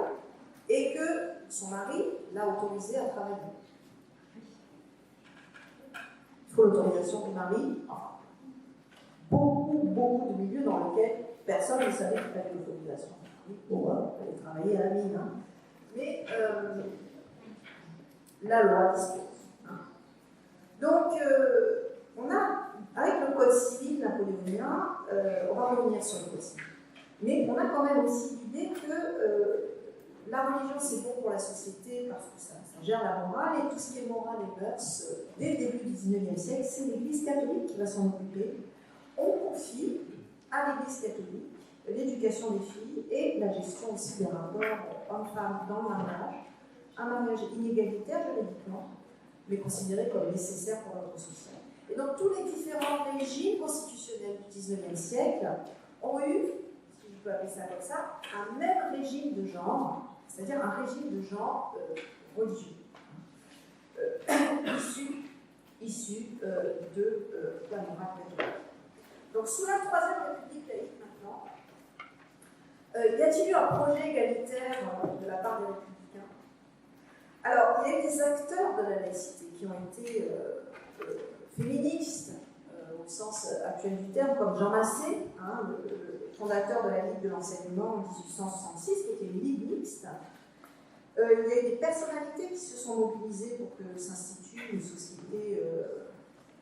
et que son mari l'a autorisée à travailler. Il faut l'autorisation du mari, enfin, beaucoup de milieux dans lesquels personne ne savait qu'il fallait l'autorisation pour aller travailler à la mine. Hein. Mais la loi dispose. Donc, on a, avec le Code civil napoléonien, on va revenir sur le Code civil, mais on a quand même aussi l'idée que la religion c'est bon pour la société parce que ça gère la morale, et tout ce qui est morale et mœurs, dès le début du XIXe siècle, c'est l'Église catholique qui va s'en occuper. On confie à l'Église catholique l'éducation des filles et la gestion aussi des rapports hommes-femmes dans le mariage, un mariage inégalitaire juridiquement, mais considéré comme nécessaire pour l'ordre social. Et donc tous les différents régimes constitutionnels du XIXe siècle ont eu, si je peut appeler ça comme ça, un même régime de genre, c'est-à-dire un régime de genre religieux, issu de la morale catholique. Donc, sous la Troisième République laïque maintenant, y a-t-il eu un projet égalitaire de la part des républicains? Alors, il y a eu des acteurs de la laïcité qui ont été féministes, au sens actuel du terme, comme Jean Massé, hein, le fondateur de la Ligue de l'enseignement en 1866, qui était une ligue mixte. Il y a eu des personnalités qui se sont mobilisées pour que s'institue une société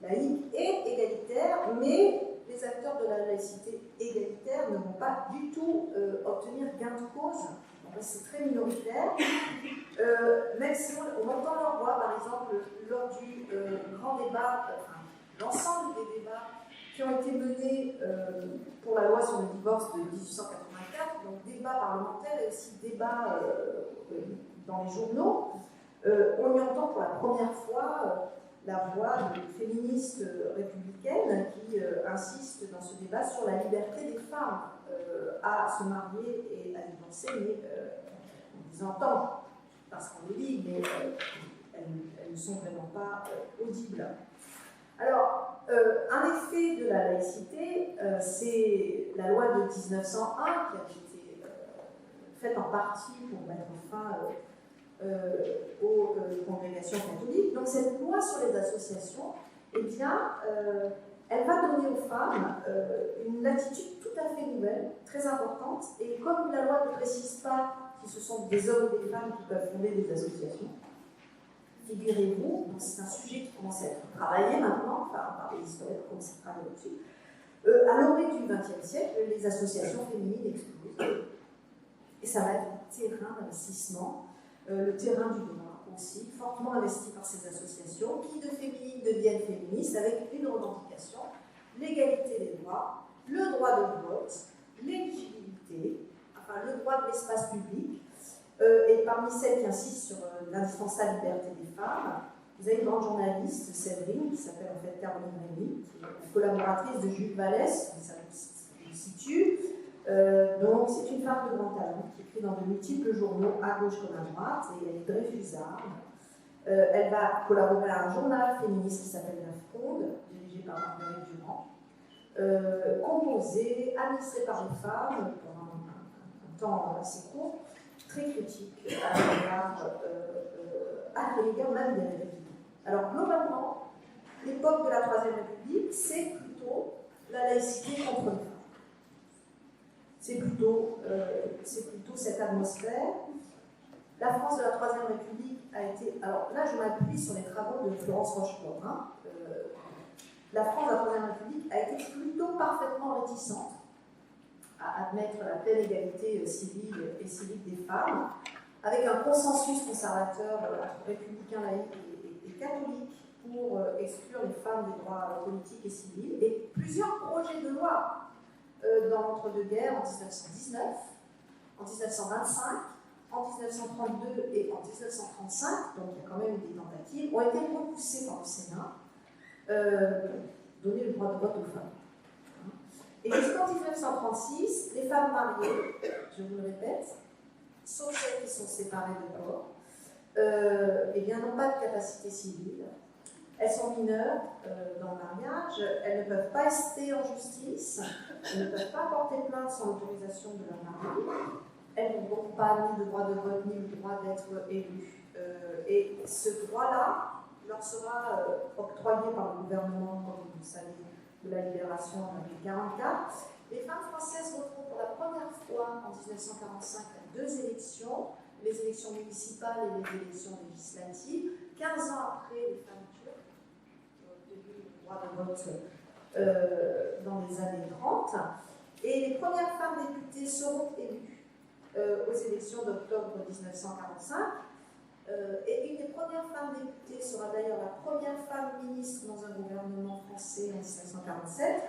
laïque et égalitaire, mais les acteurs de la laïcité égalitaire ne vont pas du tout obtenir gain de cause. C'est très minoritaire, même si on entend leur voix, par exemple, lors du grand débat, l'ensemble des débats qui ont été menés pour la loi sur le divorce de 1884, donc débat parlementaire et aussi débat dans les journaux, on y entend pour la première fois la voix de féministes républicaines qui insistent dans ce débat sur la liberté des femmes à se marier et à divorcer, mais on les entend parce qu'on les lit, mais elles ne sont vraiment pas audibles. Alors, un effet de la laïcité, c'est la loi de 1901 qui a été faite en partie pour mettre fin aux congrégations catholiques. Donc cette loi sur les associations, eh bien, elle va donner aux femmes une latitude tout à fait nouvelle, très importante, et comme la loi ne précise pas si ce sont des hommes ou des femmes qui peuvent fonder des associations, figurez-vous, c'est un sujet qui commence à être travaillé maintenant, enfin, par les historiens qui commencent à travailler dessus, à l'aube du XXe siècle, les associations féminines explosent, et ça va être un terrain d'investissement, le terrain du droit aussi, fortement investi par ces associations, qui de féminines deviennent féministes avec une revendication, l'égalité des droits, le droit de vote, l'éligibilité, enfin le droit de l'espace public, et parmi celles qui insistent sur l'indispensable liberté des femmes, vous avez une grande journaliste, Séverine, qui s'appelle en fait Caroline Rémy, qui est la collaboratrice de Jules Vallès, ça vous situe. Donc c'est une femme de grand talent qui écrit dans de multiples journaux à gauche comme à droite, et elle est dreyfusarde. Elle va collaborer à un journal féministe qui s'appelle La Fronde, dirigé par Marguerite Durand, composé, administré par les femmes pendant un temps assez court, très critique à l'égard même des républicains. Alors globalement, l'époque de la Troisième République, c'est plutôt la laïcité contre les femmes. C'est plutôt cette atmosphère. La France de la Troisième République a été... Alors là, je m'appuie sur les travaux de Florence Rochefort. Hein. La France de la Troisième République a été plutôt parfaitement réticente à admettre la pleine égalité civile et civique des femmes, avec un consensus conservateur entre républicains laïcs et catholiques pour exclure les femmes des droits politiques et civils, et plusieurs projets de loi dans l'entre-deux-guerres en 1919, en 1925, en 1932 et en 1935, donc il y a quand même eu des tentatives, ont été repoussées par le Sénat, donner le droit de vote aux femmes. Et jusqu'en 1936, les femmes mariées, je vous le répète, sauf celles qui sont séparées de corps, eh bien, n'ont pas de capacité civile. Elles sont mineures dans le mariage, elles ne peuvent pas ester en justice, elles ne peuvent pas porter plainte sans l'autorisation de leur mari, elles n'ont donc pas ni le droit de vote ni le droit d'être élues. Et ce droit-là leur sera octroyé par le gouvernement, comme vous le savez, de la libération en 1944. Les femmes françaises retrouvent pour la première fois en 1945 à deux élections, les élections municipales et les élections législatives. 15 ans après, les femmes turques ont obtenu le droit de vote dans les années 30. Et les premières femmes députées seront élues aux élections d'octobre 1945. Et une des premières femmes députées sera d'ailleurs la première femme ministre dans un gouvernement français en 1947.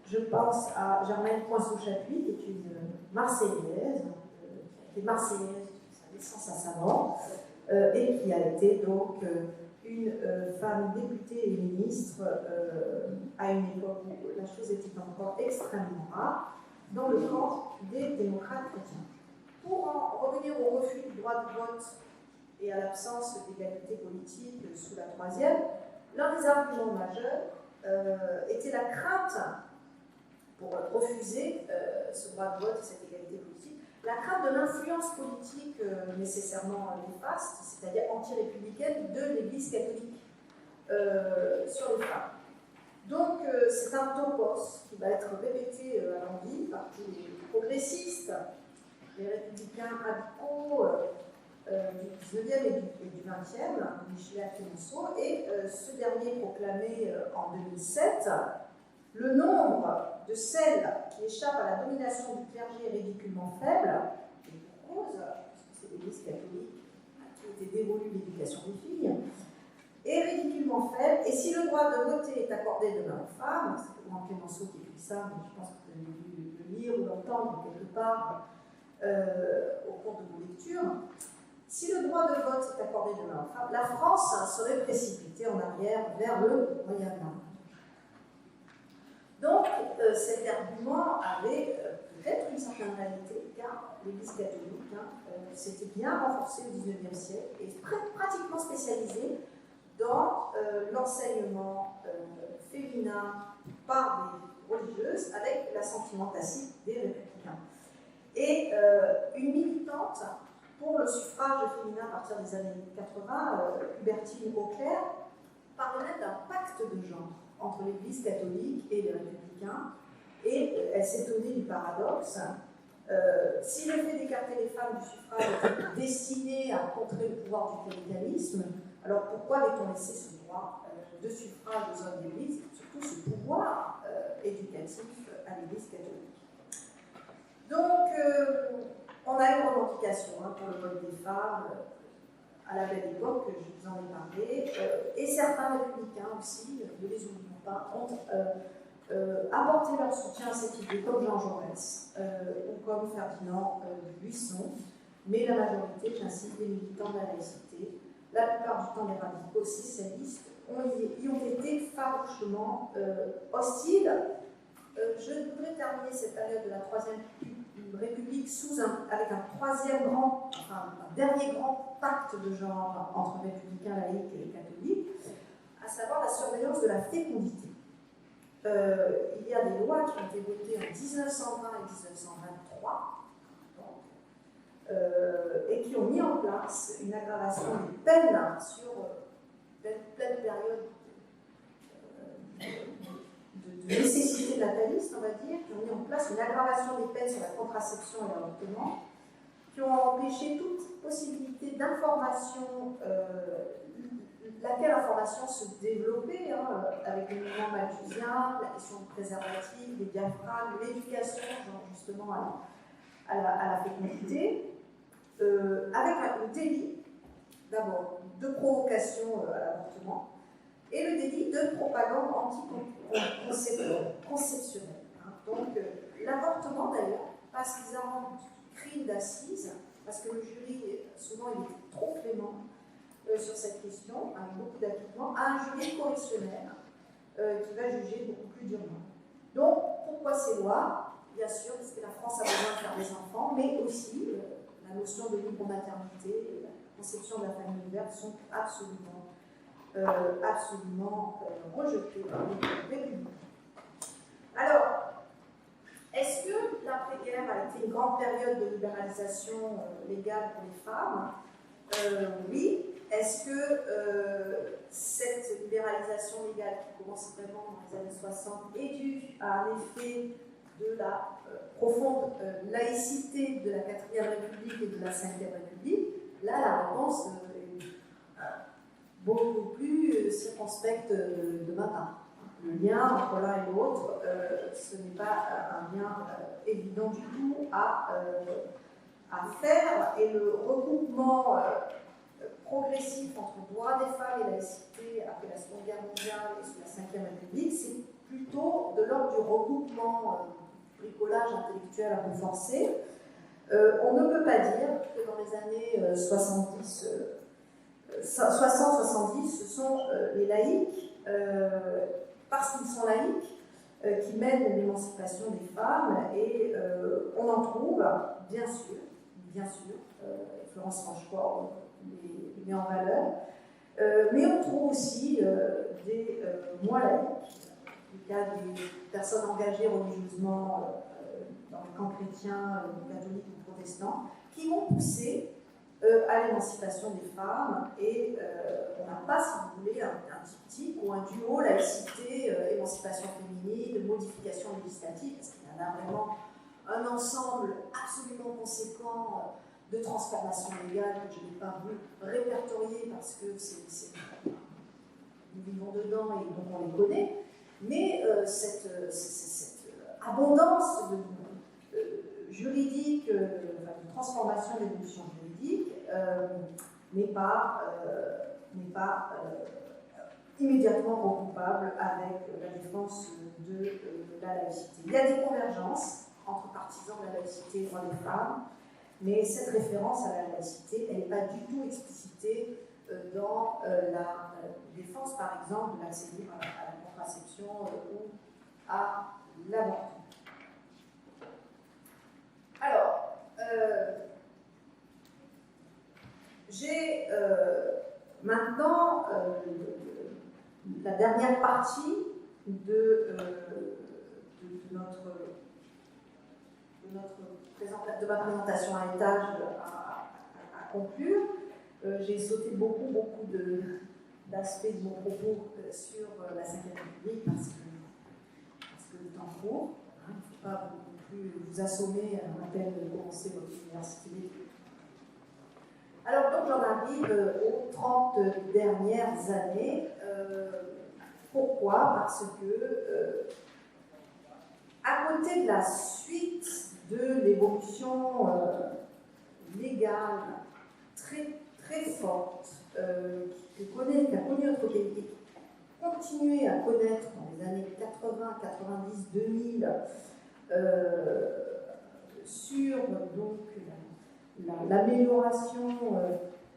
Je pense à Germaine Poinceau-Chapuis, qui est une Marseillaise, qui est Marseillaise de sa naissance à sa mort, et qui a été donc une femme députée et ministre à une époque où la chose était encore extrêmement rare. dans le camp des démocrates chrétiens. Pour en revenir au refus du droit de vote et à l'absence d'égalité politique sous la Troisième, l'un des arguments majeurs était la crainte, pour refuser ce droit de vote et cette égalité politique, la crainte de l'influence politique nécessairement néfaste, c'est-à-dire anti-républicaine, de l'Église catholique sur les femmes. Donc c'est un topos qui va être répété à l'envi par tous les progressistes, les républicains radicaux du 19e et du 20e, Michelet Clemenceau, et ce dernier proclamé en 2007, le nombre de celles qui échappent à la domination du clergé est ridiculement faible, et pour cause, parce que c'est l'Église catholique qui était dévolue l'éducation des filles, est ridiculement faible, et si le droit de voter est accordé demain aux femmes, c'est le grand Clemenceau qui écrit ça, mais je pense que vous avez dû le lire ou l'entendre quelque part au cours de vos lectures, si le droit de vote est accordé demain aux femmes, la France serait précipitée en arrière vers le Moyen-Âge. Donc cet argument avait peut-être une certaine réalité, car l'Église catholique s'était bien renforcée au XIXe siècle et pratiquement spécialisée dans l'enseignement féminin par des religieuses avec l'assentiment tacite des républicains. Et une militante pour le suffrage féminin à partir des années 80, Hubertine Auclair, parlait d'un pacte de genre entre l'Église catholique et les républicains, et elle s'étonnait du paradoxe. Si le fait d'écarter les femmes du suffrage était destiné à contrer le pouvoir du cléricalisme, alors pourquoi avait-on laissé ce droit de suffrage aux hommes de l'Église, surtout ce pouvoir éducatif à l'Église catholique? Donc, on a une revendication pour le vote des femmes à la belle époque, je vous en ai parlé, et certains républicains aussi, ne les oublions pas, ont apporté leur soutien à cette idée, comme Jean Jaurès ou comme Ferdinand Buisson, mais la majorité, j'insiste, des militants de la laïcité, la plupart du temps les radicaux socialistes, y ont été farouchement hostiles. Je voudrais terminer cette période de la Troisième République avec un dernier grand pacte de genre entre républicains laïcs et catholiques, à savoir la surveillance de la fécondité. Il y a des lois qui ont été votées en 1920 et 1923 et qui ont mis en place une aggravation des peines sur pleine période de nécessité nataliste, on va dire, qui ont mis en place une aggravation des peines sur la contraception et l'avortement, qui ont empêché toute possibilité d'information, laquelle information se développait avec le mouvement malthusien, la question du préservatif, des diaphragmes, l'éducation, justement, à la fécondité, avec le délit, d'abord, de provocation à l'avortement, et le délit de propagande anticonceptionnelle. Donc, l'avortement, d'ailleurs, passe les amendes crime d'assises, parce que le jury, souvent, il est trop clément sur cette question, avec beaucoup d'acquittement, à un jury correctionnel qui va juger beaucoup plus durement. Donc, pourquoi ces lois? Bien sûr, parce que la France a besoin de faire des enfants, mais aussi la notion de libre maternité, la conception de la famille ouverte sont absolument rejetées par les républicains. Alors, est-ce que l'après-guerre a été une grande période de libéralisation légale pour les femmes? Oui. Est-ce que cette libéralisation légale qui commence vraiment dans les années 60 est due à un effet de la profonde laïcité de la 4e République et de la 5e République? Là, la réponse est beaucoup plus circonspecte de ma part. Le lien entre l'un et l'autre, ce n'est pas un lien évident du tout à faire, et le regroupement progressif entre droit des femmes et laïcité après la Seconde Guerre mondiale et sous la 5e République, c'est plutôt de l'ordre du regroupement, bricolage intellectuel un peu forcé. On ne peut pas dire que dans les années 60-70, ce sont les laïcs, parce qu'ils sont laïcs, qui mènent à l'émancipation des femmes, et on en trouve, bien sûr, Florence Rochefort les met en valeur, mais on trouve aussi des moins laïques, le cas des personnes engagées religieusement dans les camps chrétiens, catholiques ou protestants, qui vont pousser à l'émancipation des femmes, et on n'a pas, si vous voulez, un triptyque ou un duo laïcité, émancipation féminine, modification législative, parce qu'il y en a vraiment un ensemble absolument conséquent de transformations légales que je n'ai pas vu répertorier parce que nous vivons dedans et donc on les connaît, mais cette abondance juridique, de transformation d'évolution juridique n'est pas immédiatement recoupable avec la défense de la laïcité. Il y a des convergences entre partisans de la laïcité et droits des femmes, mais cette référence à la laïcité, elle n'est pas du tout explicitée dans la défense, par exemple, de l'accès libre à la contraception ou à l'avortement. Alors, j'ai maintenant la dernière partie de ma présentation à étage à conclure. J'ai sauté beaucoup d'aspects de mon propos sur la Ve République parce que le temps court. Il ne faut pas non plus vous assommer à peine de commencer votre université. Alors donc j'en arrive aux 30 dernières années. Pourquoi? Parce que à côté de la suite de l'évolution légale très forte qui a connu notre pays, qui continué à connaître dans les années 80, 90, 2000 sur donc l'amélioration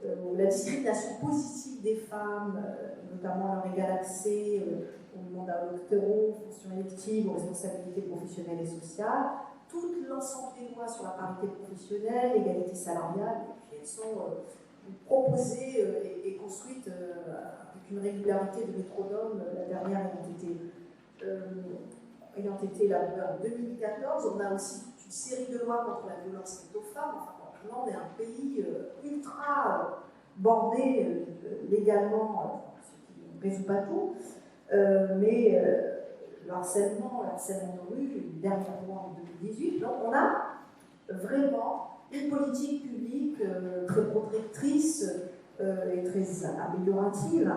ou la discrimination positive des femmes, notamment leur égal accès au mandat électoraux, aux fonctions électives, aux responsabilités professionnelles et sociales, tout l'ensemble des lois sur la parité professionnelle, l'égalité salariale, et puis elles sont proposées et construites avec une régularité de métronome, la dernière ayant été élaborée en 2014. On a aussi toute une série de lois contre la violence faite aux femmes. Enfin, on est un pays ultra bordé légalement, ce qui ne résout pas tout, mais le harcèlement de rue, une dernière loi en 2018. Donc on a vraiment une politique publique très protectrice et très améliorative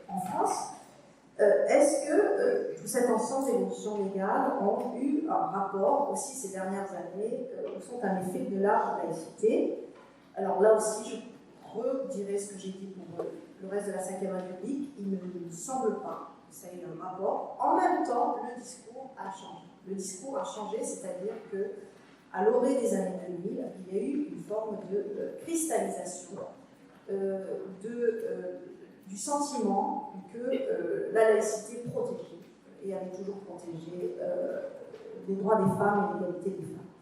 en France. Est-ce que tout cet ensemble d'évolutions légales ont eu un rapport aussi ces dernières années ou sont un effet de la laïcité? Alors là aussi, je redirai ce que j'ai dit pour le reste de la Ve République. Il ne me semble pas que ça ait un rapport. En même temps, le discours a changé. Le discours a changé, c'est-à-dire que à l'orée des années 2000, il y a eu une forme de cristallisation du sentiment que la laïcité protégeait et avait toujours protégé les droits des femmes et l'égalité des femmes.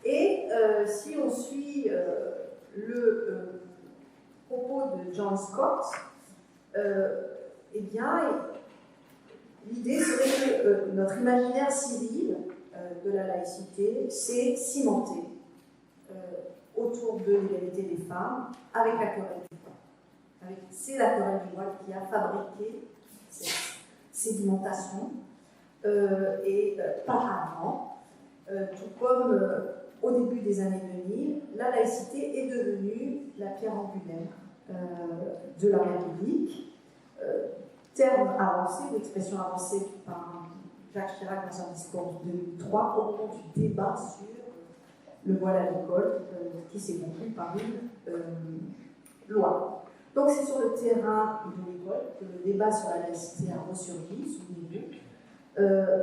Et si on suit le propos de John Scott, eh bien, l'idée serait que notre imaginaire civil de la laïcité s'est cimenté autour de l'égalité des femmes avec la querelle du voile. C'est la querelle du voile qui a fabriqué cette sédimentation et par avant, tout comme au début des années 2000, la laïcité est devenue la pierre angulaire de la République. Terme avancé, ou expression avancée par Jacques Chirac dans son discours de 2003 au moment du débat sur le voile à l'école qui s'est conclu par une loi. Donc c'est sur le terrain de l'école que le débat sur la laïcité a ressurgi, souvenez-vous,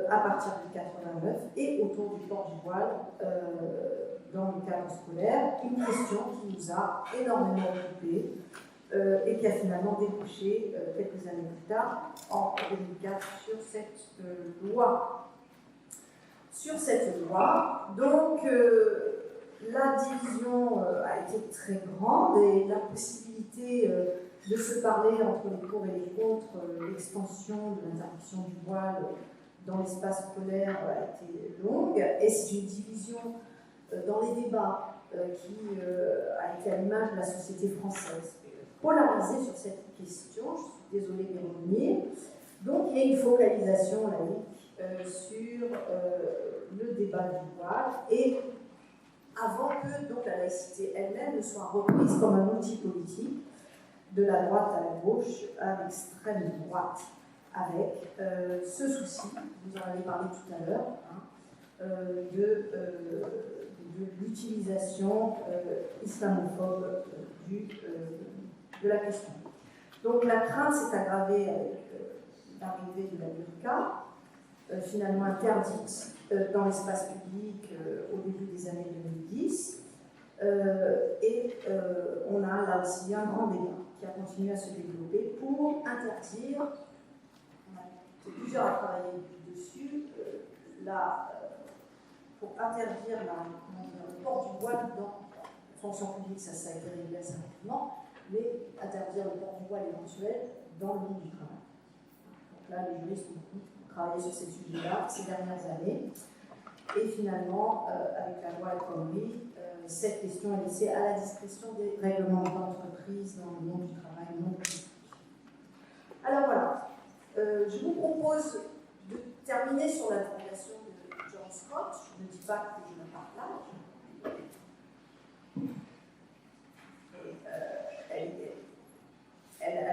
à partir de 89 et autour du port du voile dans le cadre scolaire, une question qui nous a énormément occupés et qui a finalement débouché quelques années plus tard, en 2004, sur cette loi. Sur cette loi, donc la division a été très grande et la possibilité de se parler entre les pour et les contre l'extension de l'interdiction du voile dans l'espace scolaire a été longue, et c'est une division dans les débats qui a été à l'image de la société française, polarisée sur cette question. Je suis désolée d'y revenir. Donc il y a une focalisation laïque sur le débat du voile, et avant que donc, la laïcité elle-même ne soit reprise comme un outil politique de la droite à la gauche, à l'extrême droite, avec ce souci, vous en avez parlé tout à l'heure, hein, de l'utilisation islamophobe de la question. Donc la crainte s'est aggravée avec l'arrivée de la burqa, finalement interdite dans l'espace public au début des années 2010. On a là aussi un grand débat qui a continué à se développer pour interdire, on a été plusieurs à travailler dessus, pour interdire le port du voile dans la fonction publique, ça a été réglé assez rapidement, mais interdire le port du voile éventuel dans le monde du travail. Donc là, les juristes ont travaillé sur ces sujets-là ces dernières années. Et finalement, avec la loi El Khomri, cette question est laissée à la discrétion des règlements d'entreprise dans le monde du travail non public. Alors voilà, je vous propose de terminer sur la fondation de John Scott. Je ne dis pas que je me partage. Elle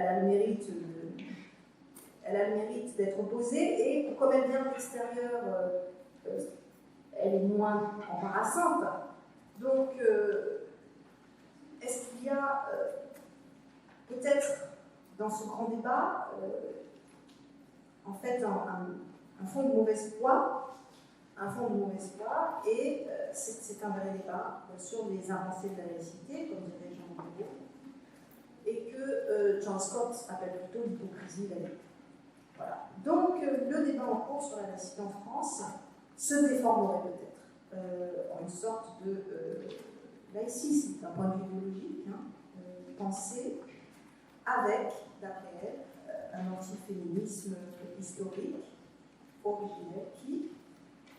a le mérite d'être posée, et comme elle vient de l'extérieur, elle est moins embarrassante. Donc, est-ce qu'il y a peut-être dans ce grand débat, en fait, un fond de mauvaise foi, et c'est un vrai débat sur les avancées de la laïcité, comme dirait Jean Monod, et que John Scott appelle plutôt l'hypocrisie laïque. Voilà. Donc, le débat en cours sur la laïcité en France se déformerait peut-être en une sorte de laïcisme d'un point de vue idéologique, pensé avec, d'après elle, un antiféminisme historique, originel, qui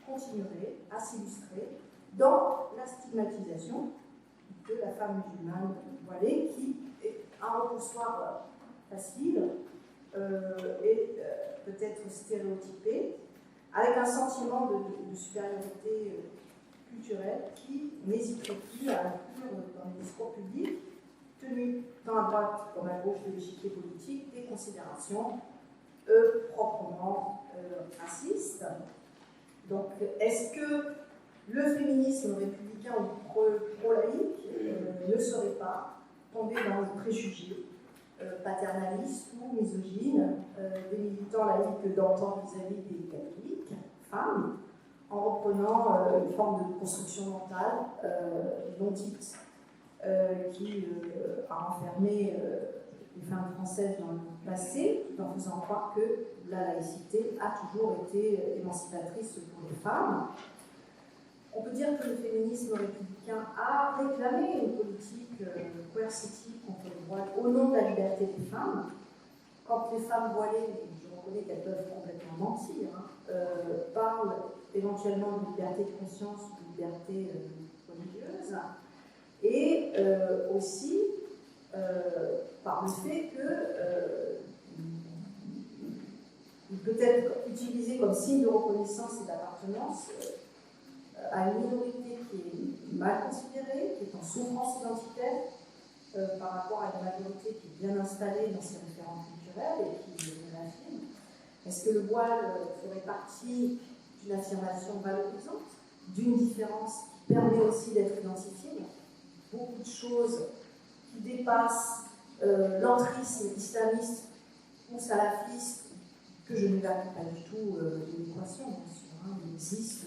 continuerait à s'illustrer dans la stigmatisation de la femme musulmane voilée, qui est un repoussoir facile et peut-être stéréotypé, avec un sentiment de supériorité culturelle qui n'hésiterait plus à inclure dans les discours publics, tenus tant à droite comme à gauche de l'échiquier politique, des considérations proprement racistes. Donc, est-ce que le féminisme républicain ou pro-laïque ne serait pas tombé dans le préjugé paternaliste ou misogyne des militants laïcs d'antan vis-à-vis des catholiques, femmes, en reprenant une forme de construction mentale non dite qui a enfermé les femmes françaises dans le passé, tout en faisant croire que la laïcité a toujours été émancipatrice pour les femmes. On peut dire que le féminisme républicain a réclamé une politique coercitive contre le voile au nom de la liberté des femmes. Quand les femmes voilées, je reconnais qu'elles peuvent complètement mentir, parlent éventuellement de liberté de conscience ou de liberté religieuse, et aussi par le fait qu'il peut être utilisé comme signe de reconnaissance et d'appartenance à une minorité qui est mal considérée, qui est en souffrance identitaire par rapport à une majorité qui est bien installée dans ses références culturelles et qui l'affirme. Est-ce que le voile ferait partie d'une affirmation valorisante, d'une différence qui permet aussi d'être identifiée? Beaucoup de choses qui dépassent l'entrisme islamiste ou salafiste, que je n'évacue pas du tout de l'équation, bien sûr, il existe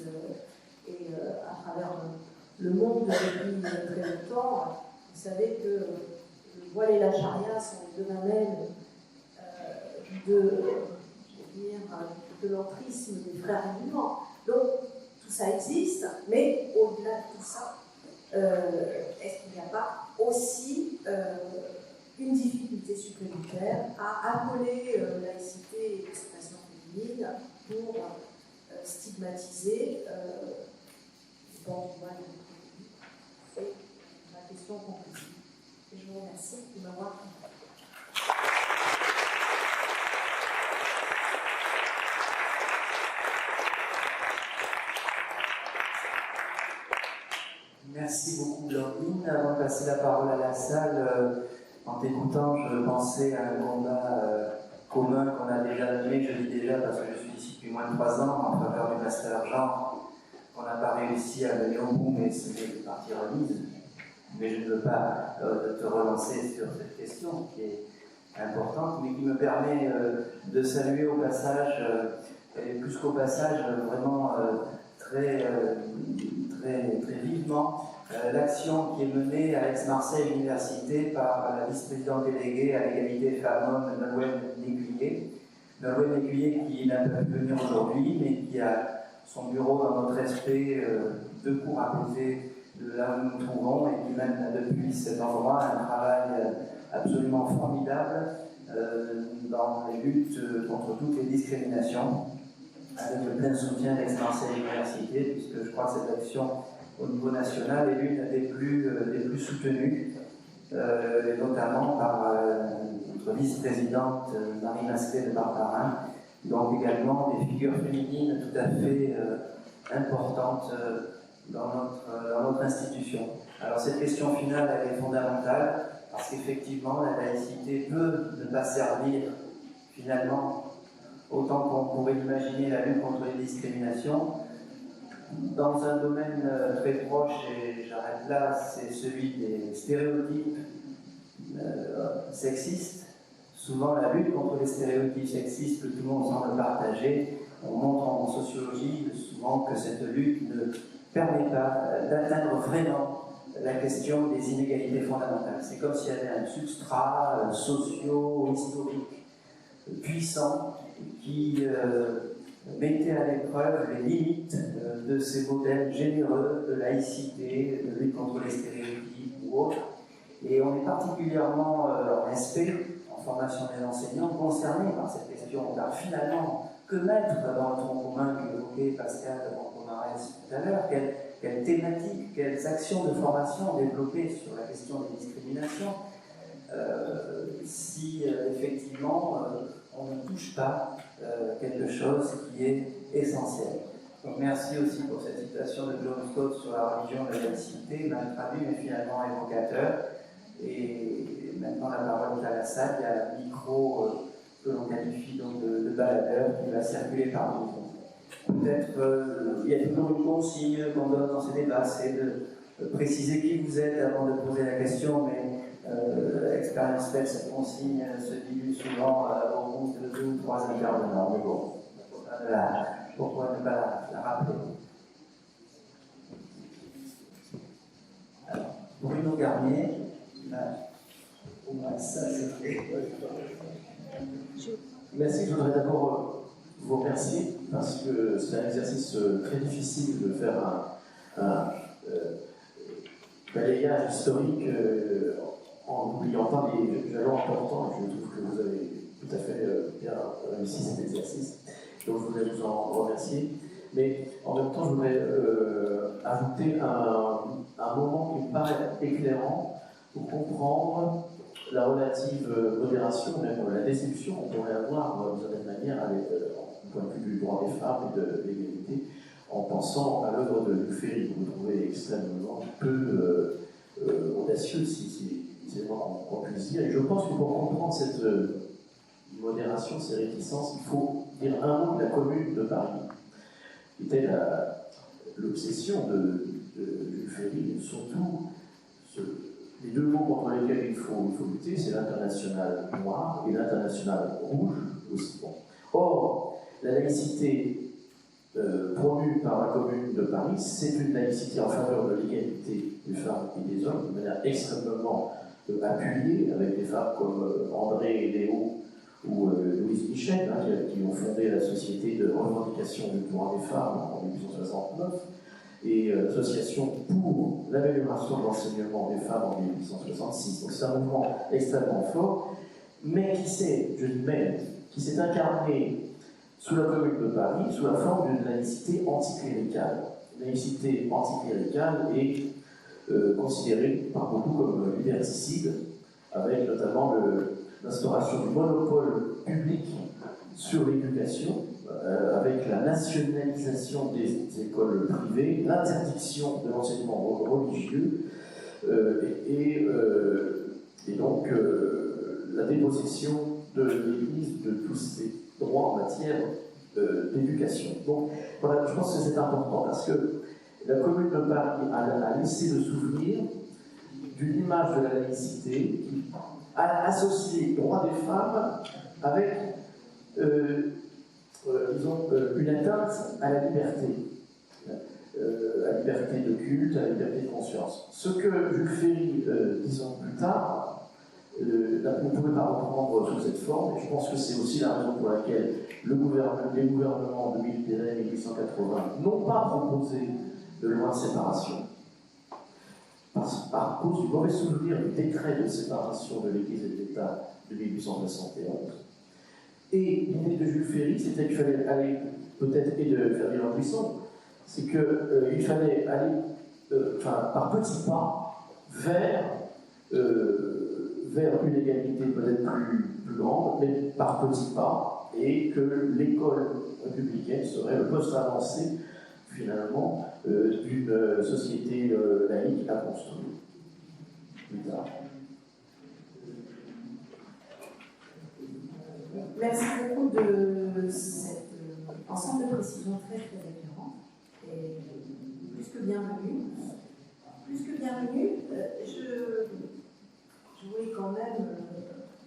et à travers le monde depuis très longtemps. Vous savez que le voile et la charia sont les deux mamelles de l'entrisme des frères musulmans. Donc, tout ça existe, mais au-delà de tout ça, est-ce qu'il n'y a pas aussi une difficulté supplémentaire à appeler laïcité et expression féminine pour stigmatiser le port du voile et du C'est ma question conclusive. Et je vous remercie de m'avoir compris. Merci beaucoup, Blandine. Avant de passer la parole à la salle, en t'écoutant, je pensais à un combat commun qu'on a déjà mené, je dis déjà parce que je suis ici depuis moins de 3 ans, en faveur du pasteur Jean, qu'on n'a pas réussi à mener au bout, mais c'était une partie remise. Mais je ne veux pas te relancer sur cette question qui est importante, mais qui me permet de saluer au passage, et plus qu'au passage, vraiment très vivement l'action qui est menée à Aix-Marseille Université par la vice-présidente déléguée à l'égalité femmes-hommes, Nolwenn Lécuyer. Nolwenn Lécuyer qui n'a pas pu venir aujourd'hui, mais qui a son bureau dans notre SP 2 cours à côté de là où nous nous trouvons et qui mène depuis cet endroit un travail absolument formidable dans les luttes contre toutes les discriminations, avec le plein soutien d'Aix-Marseille Université, puisque je crois que cette action au niveau national est l'une des plus soutenues, et notamment par notre vice-présidente Marie Masquet de Barbarin, donc également des figures féminines tout à fait importantes dans notre institution. Alors cette question finale, elle est fondamentale, parce qu'effectivement, la laïcité peut ne pas servir finalement autant qu'on pourrait imaginer la lutte contre les discriminations. Dans un domaine très proche, et j'arrête là, c'est celui des stéréotypes sexistes. Souvent, la lutte contre les stéréotypes sexistes que tout le monde semble partager, on montre en sociologie souvent que cette lutte ne permet pas d'atteindre vraiment la question des inégalités fondamentales. C'est comme s'il y avait un substrat socio-historique puissant qui mettait à l'épreuve les limites de ces modèles généreux de laïcité, de lutte contre les stéréotypes ou autres. Et on est particulièrement en SP, en formation des enseignants, concernés par cette question. Car finalement, que mettre dans le tronc commun qu'évoquait Pascal Pomarès tout à l'heure, quelles thématiques, quelles actions de formation développer sur la question des discriminations, si effectivement on ne touche pas quelque chose qui est essentiel. Donc merci aussi pour cette citation de John Stott sur la religion de la laïcité, mal traduit mais finalement évocateur. Et maintenant la parole est à la salle, il y a un micro que l'on qualifie donc de baladeur qui va circuler parmi nous. Peut-être il y a toujours une consigne qu'on donne dans ces débats, c'est de préciser qui vous êtes avant de poser la question, mais expérience faite, cette consigne se dilue souvent au bout de 2 ou 3 intervenants. Mais bon, pourquoi ne pas la rappeler? Alors, Bruno Garnier, au moins ça c'est fait. Merci, je voudrais d'abord vous remercier parce que c'est un exercice très difficile de faire un balayage historique en n'oubliant pas les jalons importants. Je trouve que vous avez tout à fait bien réussi cet exercice. Donc je voudrais vous en remercier. Mais en même temps, je voudrais ajouter un moment qui me paraît éclairant pour comprendre la relative modération, même la déception qu'on pourrait avoir d'une certaine manière du point de vue du droit des femmes et de l'égalité, en pensant à l'œuvre de Luc Ferry, que vous trouvez extrêmement peu audacieux, si c'est moi qu'on puisse dire. Et je pense que pour comprendre cette modération, ces réticences, il faut dire un mot de la Commune de Paris, qui était l'obsession de Luc Ferry, surtout les 2 mots contre lesquels il faut lutter, c'est l'international noir et l'international rouge aussi. Bon. Or, la laïcité promue par la Commune de Paris, c'est une laïcité en faveur de l'égalité des femmes et des hommes, de manière extrêmement appuyé avec des femmes comme André et Léo ou Louise Michel, hein, qui ont fondé la Société de revendication du droit des femmes en 1869, et l'Association pour l'amélioration de l'enseignement des femmes en 1866. Donc c'est un mouvement extrêmement fort, mais qui s'est incarné sous la Commune de Paris, sous la forme d'une laïcité anticléricale. Une laïcité anticléricale est considérée par beaucoup comme liberticide, avec notamment l'instauration du monopole public sur l'éducation, avec la nationalisation des écoles privées, l'interdiction de l'enseignement religieux, et donc la dépossession de l'Église de tous ses droits en matière d'éducation. Donc voilà, je pense que c'est important parce que la Commune de Paris a laissé le souvenir d'une image de la laïcité qui a associé le droit des femmes avec une atteinte à la liberté de culte, à la liberté de conscience. Ce que Jules Ferry, 10 ans plus tard, ne pouvait pas reprendre sous cette forme, et je pense que c'est aussi la raison pour laquelle les gouvernements de Mitterrand 1880 n'ont pas proposé de loi de séparation, par cause du mauvais souvenir du décret de séparation de l'Église et de l'État de 1871. Et l'idée de Jules Ferry, c'était qu'il fallait aller, peut-être, et de Ferdinand Buisson, c'est qu'il fallait aller par petits pas vers une égalité peut-être plus grande, mais par petits pas, et que l'école républicaine serait le poste avancé, finalement, d'une société laïque à construire plus tard. Merci beaucoup de cet ensemble de précisions très éclairantes et plus que bienvenue. Je voulais quand même,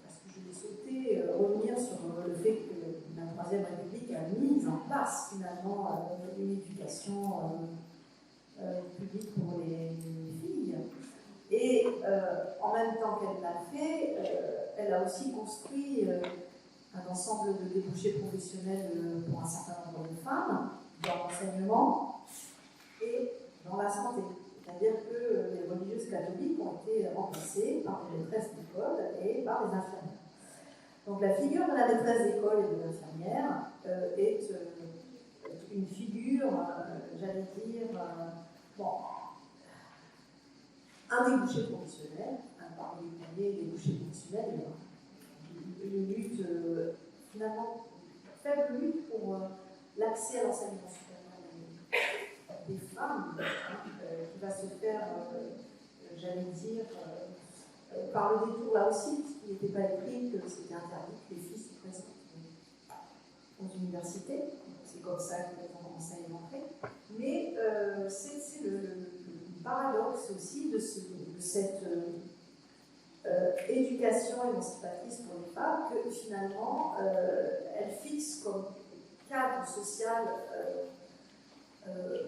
parce que je l'ai souhaité, revenir sur le fait que la Troisième République a mis en place finalement une éducation publique pour les filles. Et en même temps qu'elle l'a fait, elle a aussi construit un ensemble de débouchés professionnels pour un certain nombre de femmes dans l'enseignement et dans la santé. C'est-à-dire que les religieuses catholiques ont été remplacées par des maîtresses d'école et par des infirmières. Donc la figure de la maîtresse d'école et de l'infirmière est une figure, j'allais dire, un débouché professionnel, parmi les premiers débouchés professionnels, une lutte, finalement, une faible lutte pour l'accès à l'enseignement supérieur des femmes, qui va se faire, j'allais dire, par le détour là aussi, puisqu'il n'était pas écrit que c'était interdit que les filles se présentent aux universités. C'est comme ça qu'on commence à y rentrer. Mais c'est le paradoxe aussi de cette éducation émancipatrice pour les femmes, que finalement elle fixe comme cadre social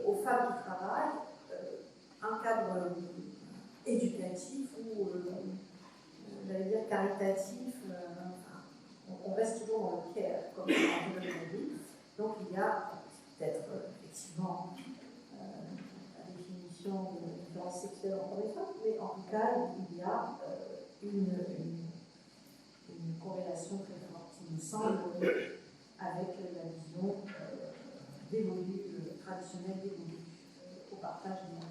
aux femmes qui travaillent un cadre éducatif ou, j'allais dire, caritatif. On reste toujours dans le care, comme on l'a dit. Donc il y a peut-être effectivement la définition de différence sexuelle entre les femmes, mais en tout cas il y a une corrélation très forte, il me semble, avec la vision traditionnelle d'évoluer au partage des genres.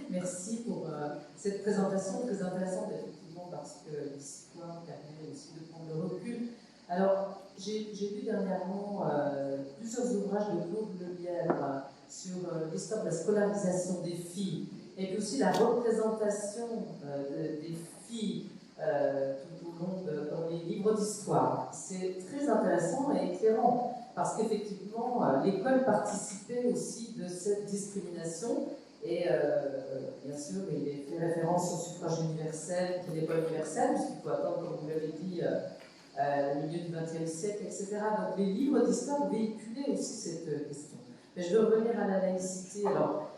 Merci pour cette présentation très intéressante, effectivement, parce que l'histoire permet aussi de prendre le recul. Alors, j'ai lu dernièrement plusieurs ouvrages de Claude Lelièvre sur l'histoire de la scolarisation des filles et puis aussi la représentation des filles tout au long dans les livres d'histoire. C'est très intéressant et éclairant parce qu'effectivement, l'école participait aussi de cette discrimination. Et bien sûr, il est fait référence au suffrage universel, qui n'est pas universel, puisqu'il faut attendre, comme vous l'avez dit, le milieu du XXe siècle, etc. Donc les livres d'histoire véhiculaient aussi cette question. Mais je veux revenir à la laïcité. Alors,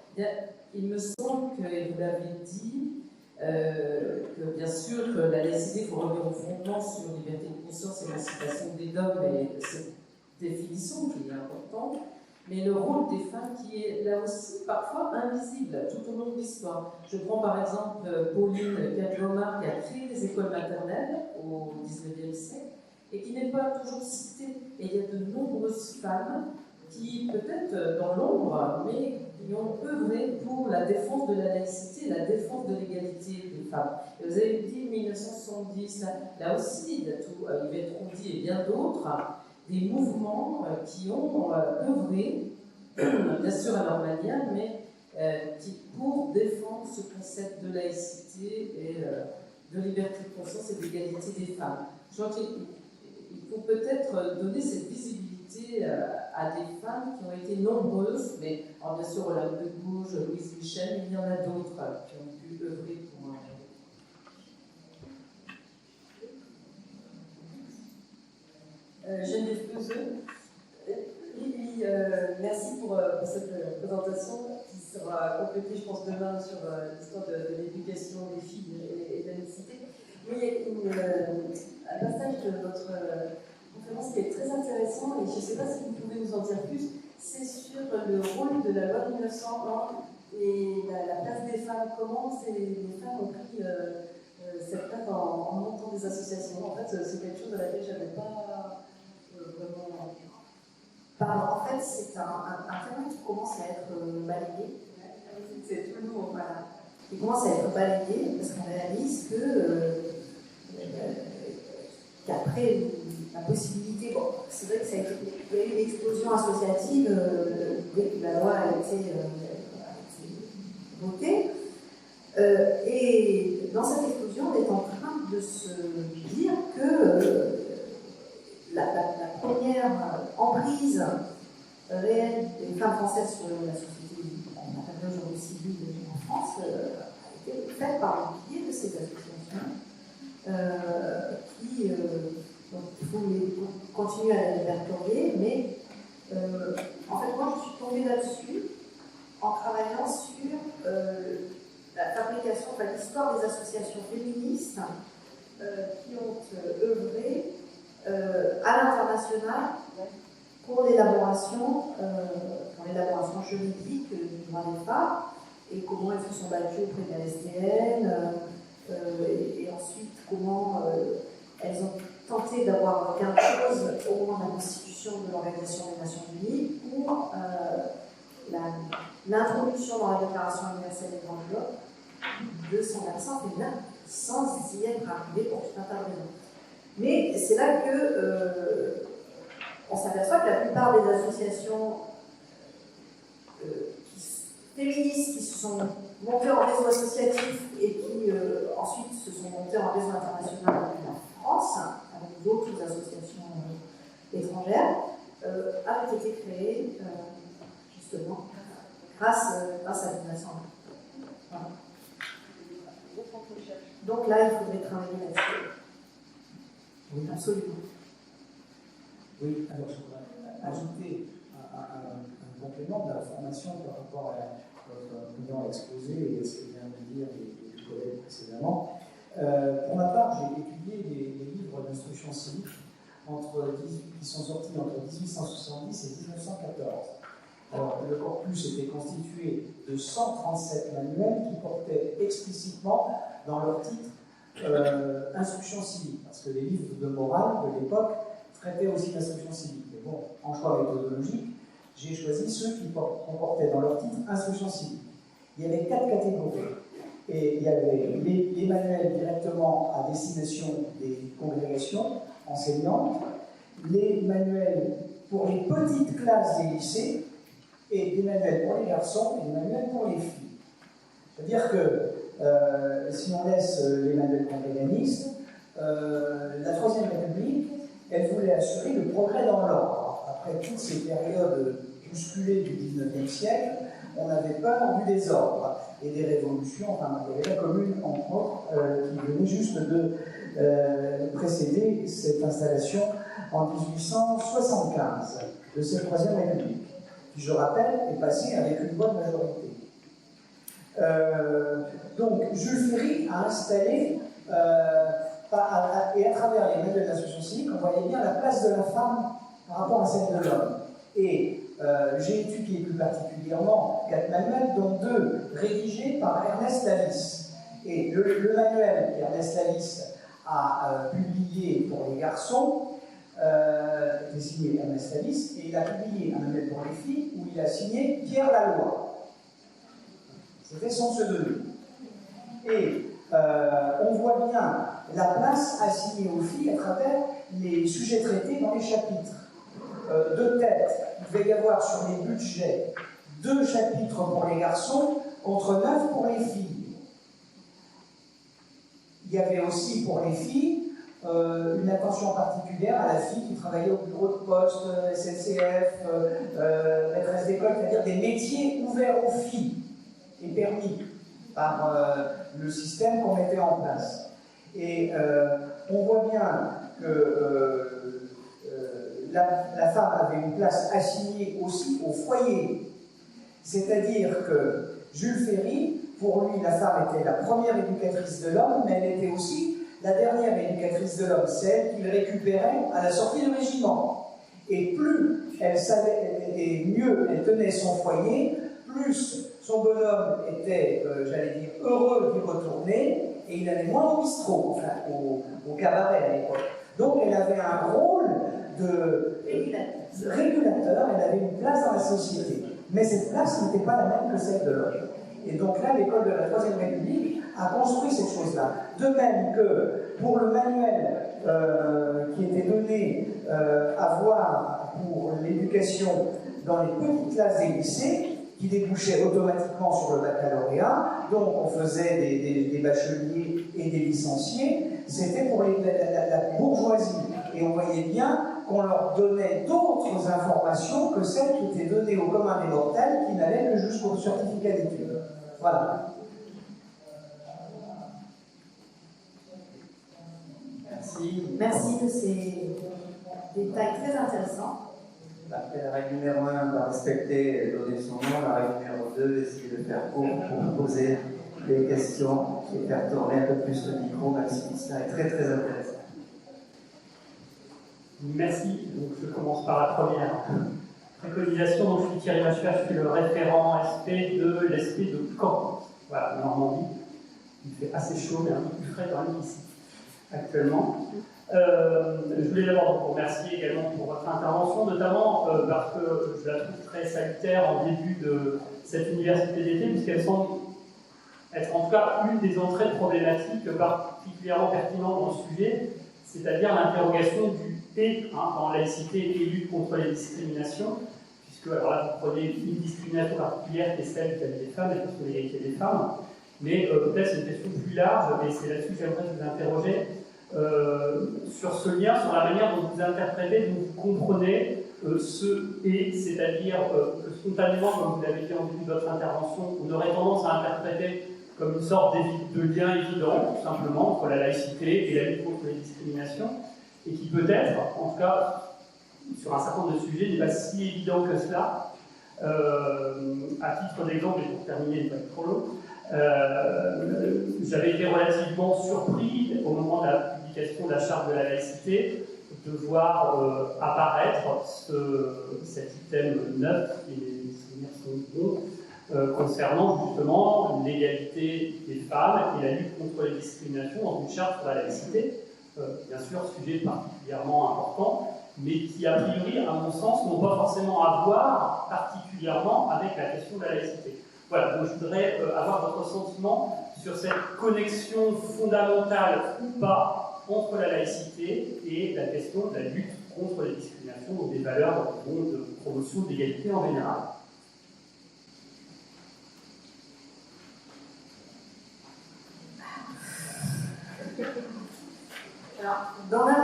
il me semble que, et vous l'avez dit, que bien sûr que la laïcité, il faut revenir au fondement sur liberté de conscience, émancipation des dogmes et cette définition qui est importante, mais le rôle des femmes qui est là aussi parfois invisible tout au long de l'histoire. Je prends par exemple Pauline Cadlomar qui a créé des écoles maternelles au XIXe siècle et qui n'est pas toujours citée. Et il y a de nombreuses femmes qui, peut-être dans l'ombre, mais qui ont œuvré pour la défense de la laïcité, la défense de l'égalité des femmes. Et vous avez dit 1970, là aussi, Yvette Rondy et bien d'autres, des mouvements qui ont œuvré, bien sûr à leur manière, mais pour défendre ce concept de laïcité et de liberté de conscience et d'égalité des femmes. Je crois qu'il faut peut-être donner cette visibilité à des femmes qui ont été nombreuses, mais alors bien sûr Olympe de Gouges, Louise Michel, mais il y en a d'autres qui ont pu œuvrer pour Geneviève Peuzeux. Merci pour cette présentation qui sera complétée, je pense, demain sur l'histoire de l'éducation des filles et de la laïcité. Mais il y a un passage de votre conférence qui est très intéressant, et je ne sais pas si vous pouvez nous en dire plus, c'est sur le rôle de la loi de 1901 et la place des femmes. Comment les femmes ont pris cette place en montant des associations? En fait, c'est quelque chose à laquelle je n'avais pas vraiment... En fait, c'est un terme qui commence à être balayé. C'est tout nouveau. Voilà. Il commence à être balayé parce qu'on réalise qu'après la possibilité, bon, c'est vrai que ça a été, il y a eu une explosion associative dès que la loi a été votée. Et dans cette explosion, on est en train de se dire que la première emprise réelle des femmes françaises sur la société qu'on appelle aujourd'hui civile en France a été faite par le biais de ces associations qui, donc il faut continuer à les répertorier, mais en fait moi je suis tombée là-dessus en travaillant sur la fabrication, enfin l'histoire des associations féministes qui ont œuvré à l'international pour l'élaboration juridique du droit des femmes et comment elles se sont battues auprès de la SDN et ensuite comment elles ont tenté d'avoir quelque chose au moment de la constitution de l'Organisation des Nations Unies pour l'introduction dans la Déclaration universelle des droits de l'homme de son absence et là sans y être arrivé pour tout un tas de raisons. Mais c'est là que on s'aperçoit que la plupart des associations féministes qui se sont montées en réseau associatif et qui ensuite se sont montées en réseau international en France, avec d'autres associations étrangères, avaient été créées justement grâce à l'Union. Voilà. Donc là, il faudrait travailler là-dessus. Oui, absolument. Oui, alors je voudrais ajouter un complément de la formation par rapport à votre brillant exposé et ce que vient de dire les collègues précédemment. Pour ma part, j'ai étudié les livres d'instruction civique qui sont sortis entre 1870 et 1914. Alors, le corpus était constitué de 137 manuels qui portaient explicitement dans leur titre instruction civique, parce que les livres de morale de l'époque traitaient aussi d'instruction civique. Mais bon, en choix méthodologique, j'ai choisi ceux qui comportaient dans leur titre instruction civique. Il y avait 4 catégories. Et il y avait les manuels directement à destination des congrégations enseignantes, les manuels pour les petites classes des lycées, et des manuels pour les garçons et des manuels pour les filles. C'est-à-dire que si on laisse les manuels congréganistes, la Troisième République, elle voulait assurer le progrès dans l'ordre. Après toutes ces périodes bousculées du XIXe siècle, on avait peur du désordre. et des révolutions, enfin il y avait la Commune entre autres, qui venait juste de précéder cette installation en 1875 de cette Troisième République, qui, je rappelle, est passée avec une bonne majorité. Donc Jules Ferry a installé, et à travers les manuels de l'association civique, on voyait bien la place de la femme par rapport à celle de l'homme. Et j'ai étudié plus particulièrement 4 manuels, dont 2 rédigés par Ernest Lavis. Et le manuel qu'Ernest Lavis a publié pour les garçons était signé Ernest Lavis, et il a publié un manuel pour les filles où il a signé Pierre Laloy. C'était son pseudonyme. Et on voit bien la place assignée aux filles à travers les sujets traités dans les chapitres. De tête, il devait y avoir sur les budgets 2 chapitres pour les garçons contre 9 pour les filles. Il y avait aussi pour les filles une attention particulière à la fille qui travaillait au bureau de poste, SNCF, maîtresse d'école, c'est-à-dire des métiers ouverts aux filles et permis par le système qu'on mettait en place. Et on voit bien que la femme avait une place assignée aussi au foyer. C'est-à-dire que Jules Ferry, pour lui, la femme était la première éducatrice de l'homme, mais elle était aussi la dernière éducatrice de l'homme, celle qu'il récupérait à la sortie du régiment. Et plus elle savait, et mieux elle tenait son foyer, plus son bonhomme était, j'allais dire, heureux d'y retourner, et il allait moins au bistrot, enfin au cabaret à l'époque. Donc elle avait un rôle de régulateur, elle avait une place dans la société. Mais cette place n'était pas la même que celle de l'homme. Et donc là, l'école de la Troisième République a construit cette chose-là. De même que pour le manuel qui était donné à voir pour l'éducation dans les petites classes des lycées, qui débouchait automatiquement sur le baccalauréat, donc on faisait des bacheliers et des licenciés, c'était pour la bourgeoisie. Et on voyait bien qu'on leur donnait d'autres informations que celles qui étaient données au commun des mortels, qui n'allaient que jusqu'au certificat d'études. Voilà. Merci. Merci de ces détails très intéressants. Après la règle numéro 1, va respecter et donner son nom. La règle numéro 2, essayer de faire court pour poser des questions et faire tourner un peu plus le micro, même si ça est très très intéressant. Merci. Donc, je commence par la première préconisation. Donc, je suis Thierry Machuer, je suis le référent SP de l'SP de Caen. Voilà, Normandie. Il fait assez chaud, mais un peu plus frais quand même ici, actuellement. Je voulais d'abord vous remercier également pour votre intervention, notamment parce que je la trouve très salutaire en début de cette université d'été, puisqu'elle semble être en tout cas une des entrées problématiques particulièrement pertinentes dans le sujet, c'est-à-dire l'interrogation du P dans laïcité et lutte contre les discriminations, puisque alors là vous prenez une discrimination particulière qui est celle vis-à-vis des femmes et contre l'égalité des femmes, mais peut-être c'est une question plus large, et c'est là-dessus que j'aimerais vous interroger. Sur ce lien, sur la manière dont vous interprétez, dont vous comprenez ce et, c'est-à-dire que spontanément, comme vous l'avez dit en début de votre intervention, on aurait tendance à interpréter comme une sorte de lien évident, tout simplement, entre la laïcité et la lutte contre les discriminations, et qui peut-être, en tout cas, sur un certain nombre de sujets, n'est pas si évident que cela. À titre d'exemple, et pour terminer, ne pas être trop long, j'avais été relativement surpris au moment de la publication de la charte de la laïcité de voir apparaître cet item 9, qui les souvenirs sont bons, concernant justement l'égalité des femmes et la lutte contre les discriminations dans une charte sur la laïcité. Bien sûr, sujet particulièrement important, mais qui, a priori, à mon sens, n'ont pas forcément à voir particulièrement avec la question de la laïcité. Voilà, donc je voudrais avoir votre sentiment sur cette connexion fondamentale ou pas entre la laïcité et la question de la lutte contre les discriminations ou des valeurs de promotion de l'égalité en général. Alors, dans la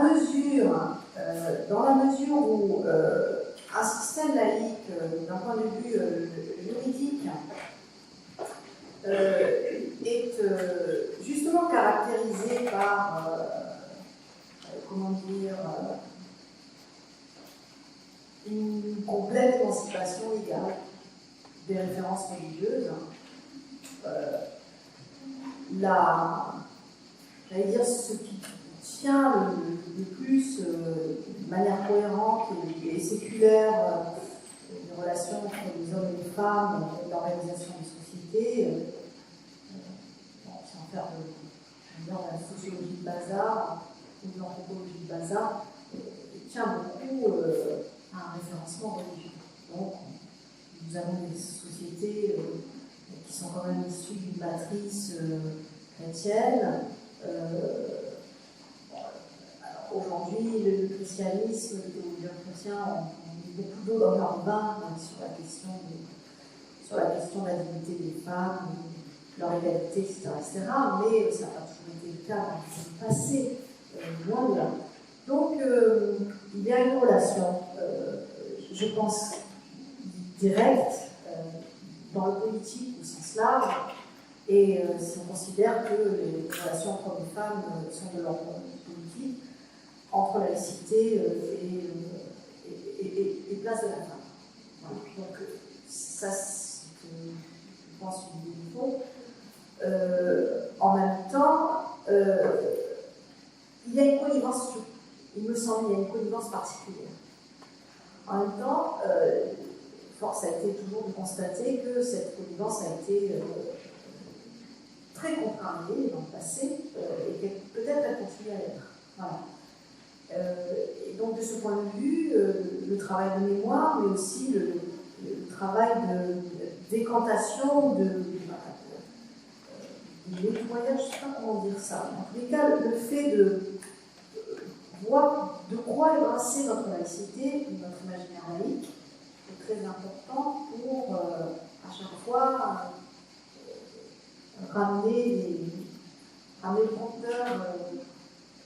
mesure où un système laïque, d'un point de vue juridique, est justement caractérisée par, comment dire, une complète émancipation légale des références religieuses. J'allais dire, ce qui tient le plus, de manière cohérente et séculaire, les relations entre les hommes et les femmes, l'organisation des sociétés, sans faire de la sociologie de bazar ou de l'anthropologie de bazar, tient beaucoup à un référencement religieux. Donc, nous avons des sociétés qui sont quand même issues d'une matrice chrétienne. Aujourd'hui, le christianisme, les théologiens chrétiens ont mis beaucoup d'eau dans leur bain sur la question de la dignité des femmes, leur égalité, etc. Mais ça n'a pas toujours été le cas dans le passé, loin de là. Donc, il y a une relation, je pense, directe, dans le politique au sens large, et si on considère que les relations entre les femmes sont de l'ordre politique, entre laïcité et place de la femme. Voilà. Donc, ça, c'est, je pense, une idée du fond. En même temps, il y a une connivence, il me semble, il y a une connivence particulière. En même temps, force a été toujours de constater que cette connivence a été très contrariée dans le passé et que peut-être elle continue à l'être. Voilà. Et donc, de ce point de vue, le travail de mémoire, mais aussi le travail de décantation, de nettoyage, je ne sais pas comment dire ça. En tous les cas, le fait de voir de quoi est brassée notre laïcité, notre imaginaire laïque, est très important pour, à chaque fois, ramener le compteur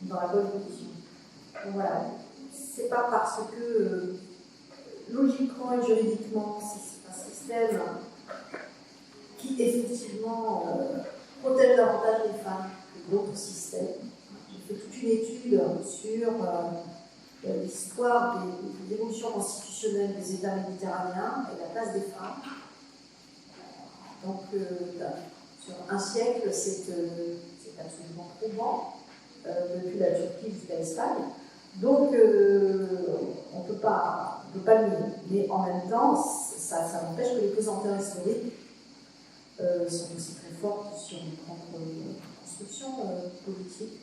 dans la bonne position. Donc voilà, c'est pas parce que logiquement et juridiquement, c'est un système qui effectivement protège davantage les femmes que d'autres systèmes. J'ai fait toute une étude sur l'histoire des évolutions constitutionnelles des États méditerranéens et la place des femmes. Donc, sur un siècle, c'est absolument probant, depuis la Turquie jusqu'à l'Espagne. Donc, on ne peut pas le nier. Mais en même temps, ça n'empêche que les pesanteurs historiques sont aussi très fortes sur une propre construction politique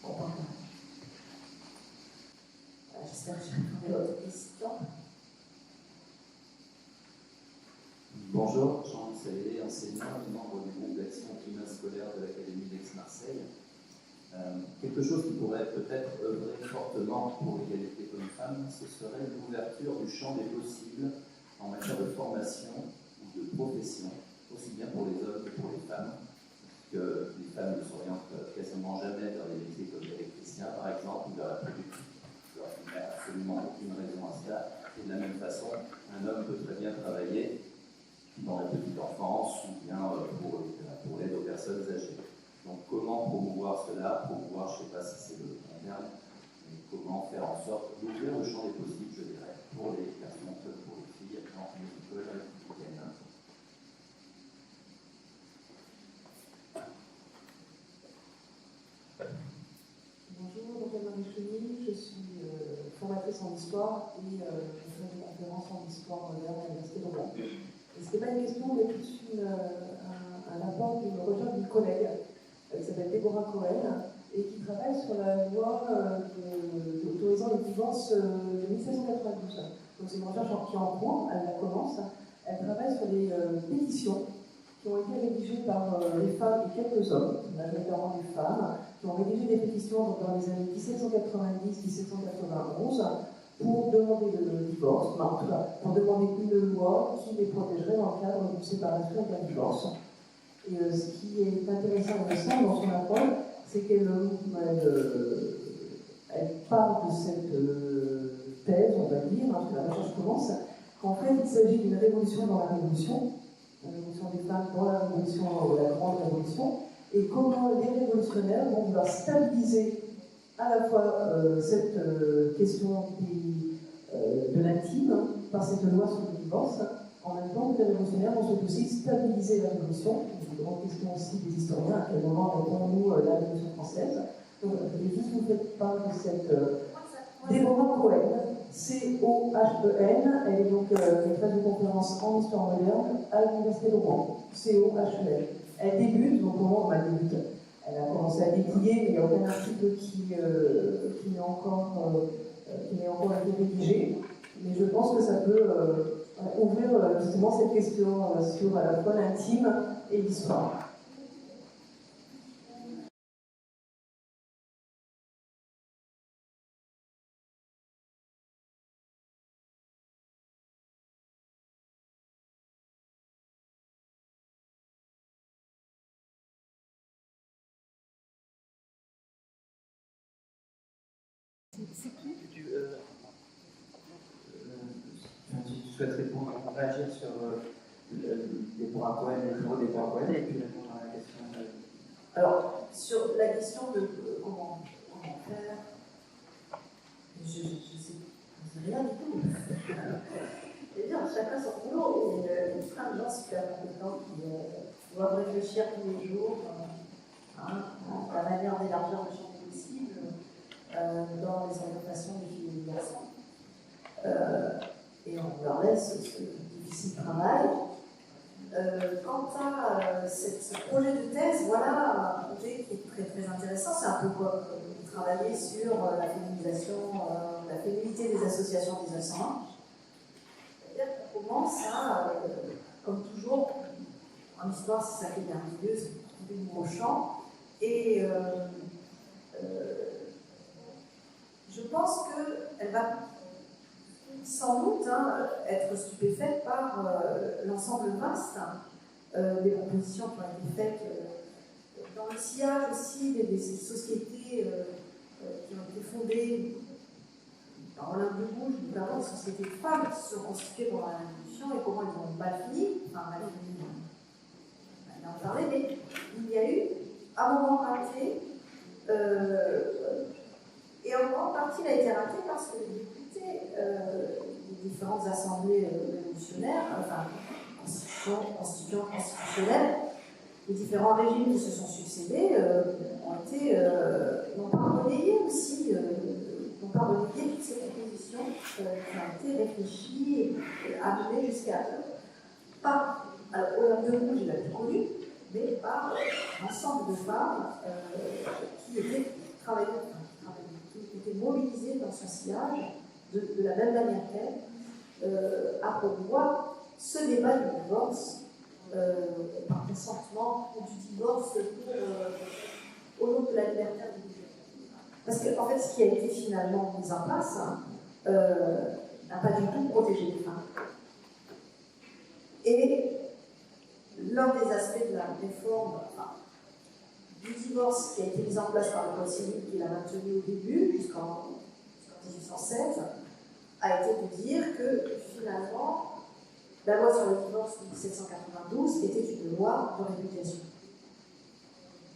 contemporaine. J'espère que j'ai répondu à votre question. Bonjour, Jean Salé, enseignant et membre du groupe d'action climat scolaire de l'Académie d'Aix-Marseille. Quelque chose qui pourrait peut-être œuvrer fortement pour l'égalité hommes-femmes, ce serait l'ouverture du champ des possibles en matière de formation ou de profession, aussi bien pour les hommes que pour les femmes, que les femmes ne s'orientent quasiment jamais vers les métiers comme l'électricien, par exemple, ou vers la politique. Il n'y a absolument aucune raison à cela. Et de la même façon, un homme peut très bien travailler dans la petite enfance ou bien pour l'aide aux personnes âgées. Donc comment promouvoir cela, je ne sais pas si c'est le bon terme, mais comment faire en sorte d'ouvrir le champ des possibles, je dirais, pour les personnes, pour les filles dans les écoles républicaines. Bonjour, je m'appelle Marie Cheny, je suis formatrice en histoire et je fais des conférences en histoire moderne à l'Université de Rouen. Et ce n'est pas une question, mais plus un apport d'une recherche d'une collègue qui s'appelle Déborah Cohen et qui travaille sur la loi autorisant les divorces de 1792. Donc c'est une recherche qui est en cours, elle la commence. Elle travaille sur les pétitions qui ont été rédigées par les femmes et quelques hommes, majoritairement des femmes, qui ont rédigé des pétitions dans les années 1790-1791 pour demander le divorce, en tout cas, pour demander une loi qui les protégerait dans le cadre d'une séparation et d'un divorce. Et ce qui est intéressant dans son approche, c'est qu'elle part de cette thèse, on va dire, parce que la recherche commence, qu'en fait il s'agit d'une révolution dans la révolution, la révolution des femmes dans la révolution, la grande révolution, et comment les révolutionnaires vont vouloir stabiliser à la fois cette question de l'intime par cette loi sur le divorce, en même temps que les révolutionnaires vont souhaiter aussi stabiliser la révolution. C'est une grande question aussi des historiens, à quel moment répond-nous la Révolution française. Donc je vais juste vous faire part de cette Déborah Cohen, C-O-H-E-N, elle est donc maîtresse de conférence en histoire moderne à l'Université de Rouen, C-O-H-E-N. Elle débute, donc comment elle débute? Elle a commencé à dépouiller, mais il n'y a aucun article qui n'est encore été rédigé. Mais je pense que ça peut ouvrir justement cette question sur à la fois l'intime et l'histoire. Si tu souhaites répondre, réagir sur les points Cohen, les travaux des points Cohen, et puis répondre à la question. Alors, sur la question de comment faire, je sais rien du tout. C'est-à-dire, chacun son boulot, et il y a plein de gens super compétents qui doivent réfléchir tous les jours à la manière d'élargir le champ des possibles dans les orientations des filles et des garçons. Et on leur laisse ce difficile travail. Quant à ce projet de thèse, voilà un projet qui est très très intéressant. C'est un peu comme travailler sur la féminisation, la féminité des associations 1901. C'est-à-dire qu'on commence à, comme toujours, en histoire, c'est ça qui est merveilleux, c'est un nouveau champ. Et je pense qu'elle va sans doute être stupéfaite par l'ensemble vaste des propositions qui ont été faites dans le sillage aussi des sociétés qui ont été fondées par Olympe de Gouges, notamment des sociétés de femmes qui se sont constituées pendant la Révolution et comment elles ont mal fini, mal fini, on va en parler, mais il y a eu un moment raté, et en grande partie il a été raté parce que les députés des différentes assemblées révolutionnaires, enfin constitutionnelles, les différents régimes qui se sont succédés ont été, n'ont pas relayé aussi, n'ont pas relayé toutes ces propositions qui ont été réfléchies et amenées jusqu'à par Olympe de Gouges, la plus connue, mais par l'ensemble de femmes qui étaient mobilisées dans son sillage de la même manière qu'elle à promouvoir ce débat du divorce par consentement ou du divorce au nom de la liberté individuelle. Parce qu'en fait, ce qui a été finalement mis en place n'a pas du tout protégé les femmes. Et l'un des aspects de la réforme du divorce qui a été mis en place par le Code civil, qui l'a maintenu au début, jusqu'en 1807, a été de dire que finalement, la loi sur le divorce de 1792 était une loi de répudiation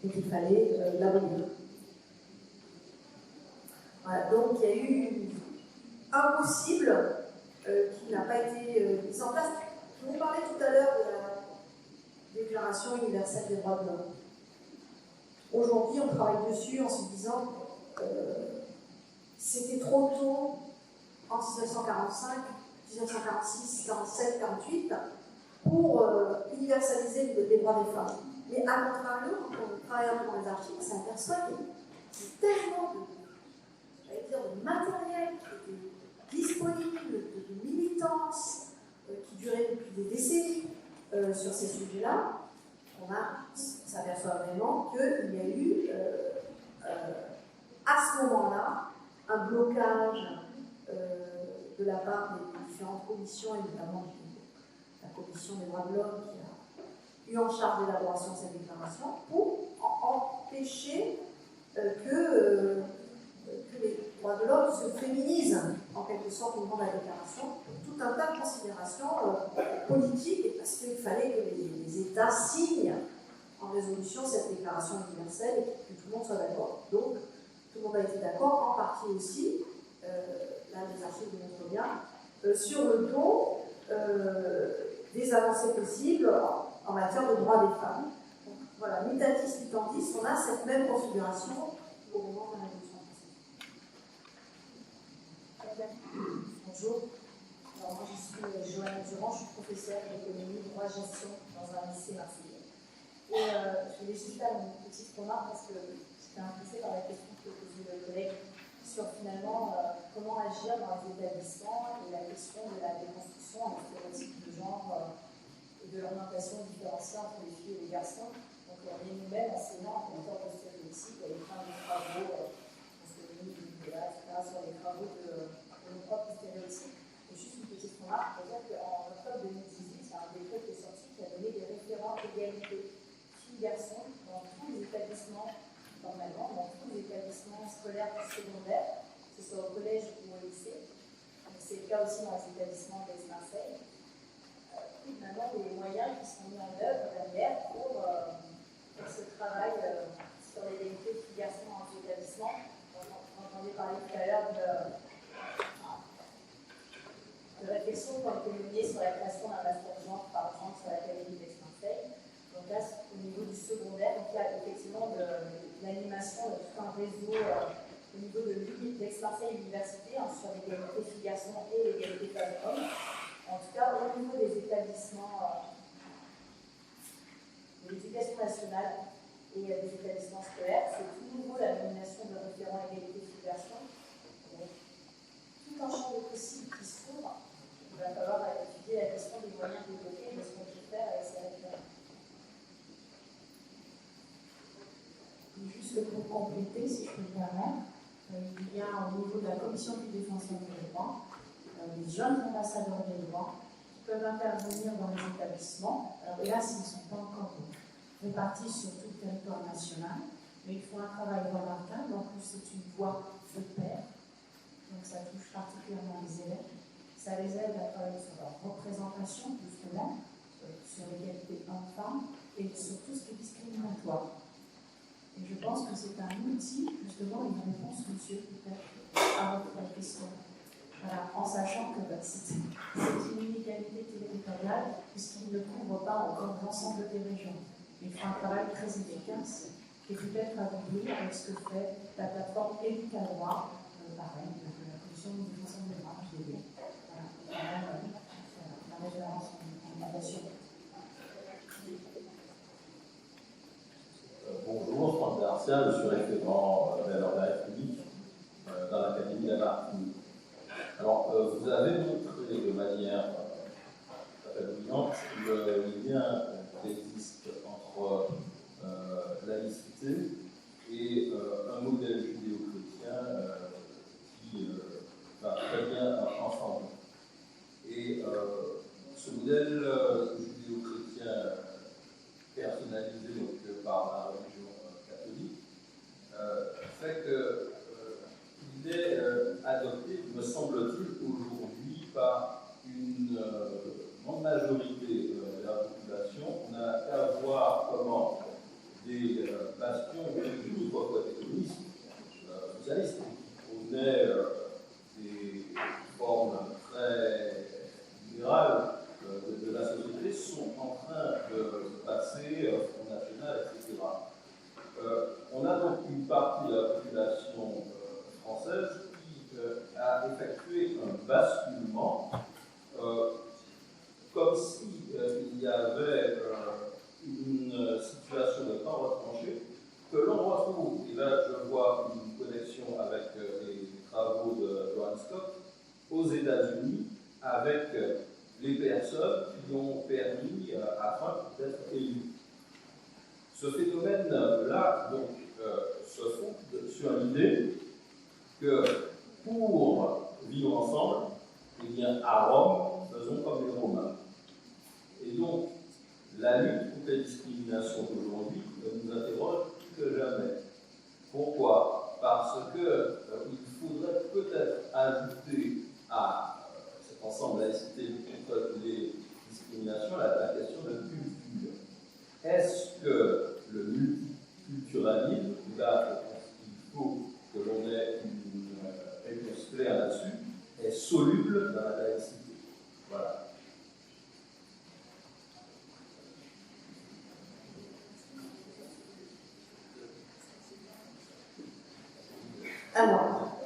et qu'il fallait l'abolir. Voilà, donc il y a eu impossible qui n'a pas été mis en place. Je vous parlais tout à l'heure de la Déclaration universelle des droits de l'homme. Aujourd'hui, on travaille dessus en se disant c'était trop tôt en 1945, 1946, 47, 48 pour universaliser les droits des femmes. Mais à contrario, quand on travaille un peu dans les archives, on s'aperçoit qu'il y a tellement de matériel qui était disponible, de militance qui durait depuis des décennies sur ces sujets-là, on s'aperçoit vraiment qu'il y a eu à ce moment-là un blocage de la part des différentes commissions, et notamment la commission des droits de l'homme qui a eu en charge l'élaboration de cette déclaration, pour empêcher que les droits de l'homme se féminise en quelque sorte au moment de la déclaration, tout un tas de considérations politiques, parce qu'il fallait que les États signent en résolution cette déclaration universelle et que tout le monde soit d'accord. Donc, tout le monde a été d'accord, en partie aussi, là les archives le montrent bien, sur le don des avancées possibles en matière de droits des femmes. Donc, voilà, mutatis mutandis, on a cette même configuration au moment de la Révolution française. Bonjour. Alors moi je suis Joanne Durand, je suis professeure d'économie, droit, gestion dans un lycée marseillais. Et je voulais juste faire une petite remarque parce que j'étais intéressée par la question que posait le collègue sur finalement comment agir dans les établissements et la question de la déconstruction des stéréotypes de genre et de l'orientation différenciée entre les filles et les garçons. Donc on est nous-mêmes enseignants en matière de stéréotypes et plein de travaux, sur les travaux de nos propres stéréotypes. Et juste une petite remarque, pour dire qu'en octobre 2018, il y a un décret qui est sorti qui a donné des référents égalité filles-garçons dans tous les établissements, normalement, dans tous les établissements scolaires secondaires, que ce soit au collège ou au lycée. C'est le cas aussi dans les établissements d'Aix-Marseille. Maintenant, des moyens qui sont mis en œuvre derrière pour ce travail sur l'égalité filles-garçons dans les établissements. On entendait parler tout à l'heure de réflexions qui ont été menées sur la création d'un master genre, par exemple, sur l'Académie d'Aix-Marseille. Donc là, au niveau du secondaire, donc il y a effectivement de l'animation de tout un réseau au niveau de d'Aix-Marseille Université sur l'égalité filles-garçons et l'égalité femmes-hommes. En tout cas, au niveau des établissements de l'éducation nationale et des établissements scolaires, c'est tout nouveau la nomination de référents égalité filles-garçons. Tout un champ de possibles qui s'ouvre. Il va falloir étudier la question des moyens développés et de ce qu'on peut faire avec ces référents. Juste pour compléter, si je peux me permettre, il y a au niveau de la Commission du défenseur des droits, les jeunes ambassadeurs des droits qui peuvent intervenir dans les établissements. Alors hélas, ils ne sont pas encore répartis sur tout le territoire national, mais ils font un travail remarquable. En plus, c'est une voie de pair, donc ça touche particulièrement les élèves. Ça les aide à travailler sur leur représentation, justement, sur l'égalité hommes-femmes et sur tout ce qui est discriminatoire. Et je pense que c'est un outil, justement, une réponse, monsieur, peut-être, à votre question. Voilà, en sachant que c'est une inégalité territoriale, puisqu'il ne couvre pas encore l'ensemble des régions. Il fait un travail très efficace, qui peut être à doubler avec ce que fait la plateforme Éducadroit, pareil, de la Commission de défense des droits, HDD. Voilà, la référence en éducation. Bonjour, Franck Garcia, je suis référent Valeurs de la République dans l'Académie de la Martinique. Alors, vous avez montré de manière très brillante le lien qui existe entre laïcité et un modèle judéo-chrétien qui va très bien ensemble. Et ce modèle judéo-chrétien personnalisé donc, par la religion catholique fait qu'il est adopté, me semble-t-il, aujourd'hui par une grande majorité de la population. On n'a qu'à voir comment des bastions du communisme socialiste qui prônaient des formes très libérales de la société sont en train de passer au Front National, etc. On a donc une partie de la population française qui a effectué un basculement comme s'il y avait une situation de temps retranché que l'on retrouve, et là je vois une connexion avec les travaux de Johann Scott, aux États-Unis avec les personnes qui ont permis à Trump d'être élu. Ce phénomène-là donc, se fonde sur l'idée que pour vivre ensemble, eh bien, à Rome, faisons comme les Romains. Et donc, la lutte contre les discriminations d'aujourd'hui nous interroge plus que jamais. Pourquoi? Parce qu'il faudrait peut-être soluble dans la laïcité. Voilà. Alors,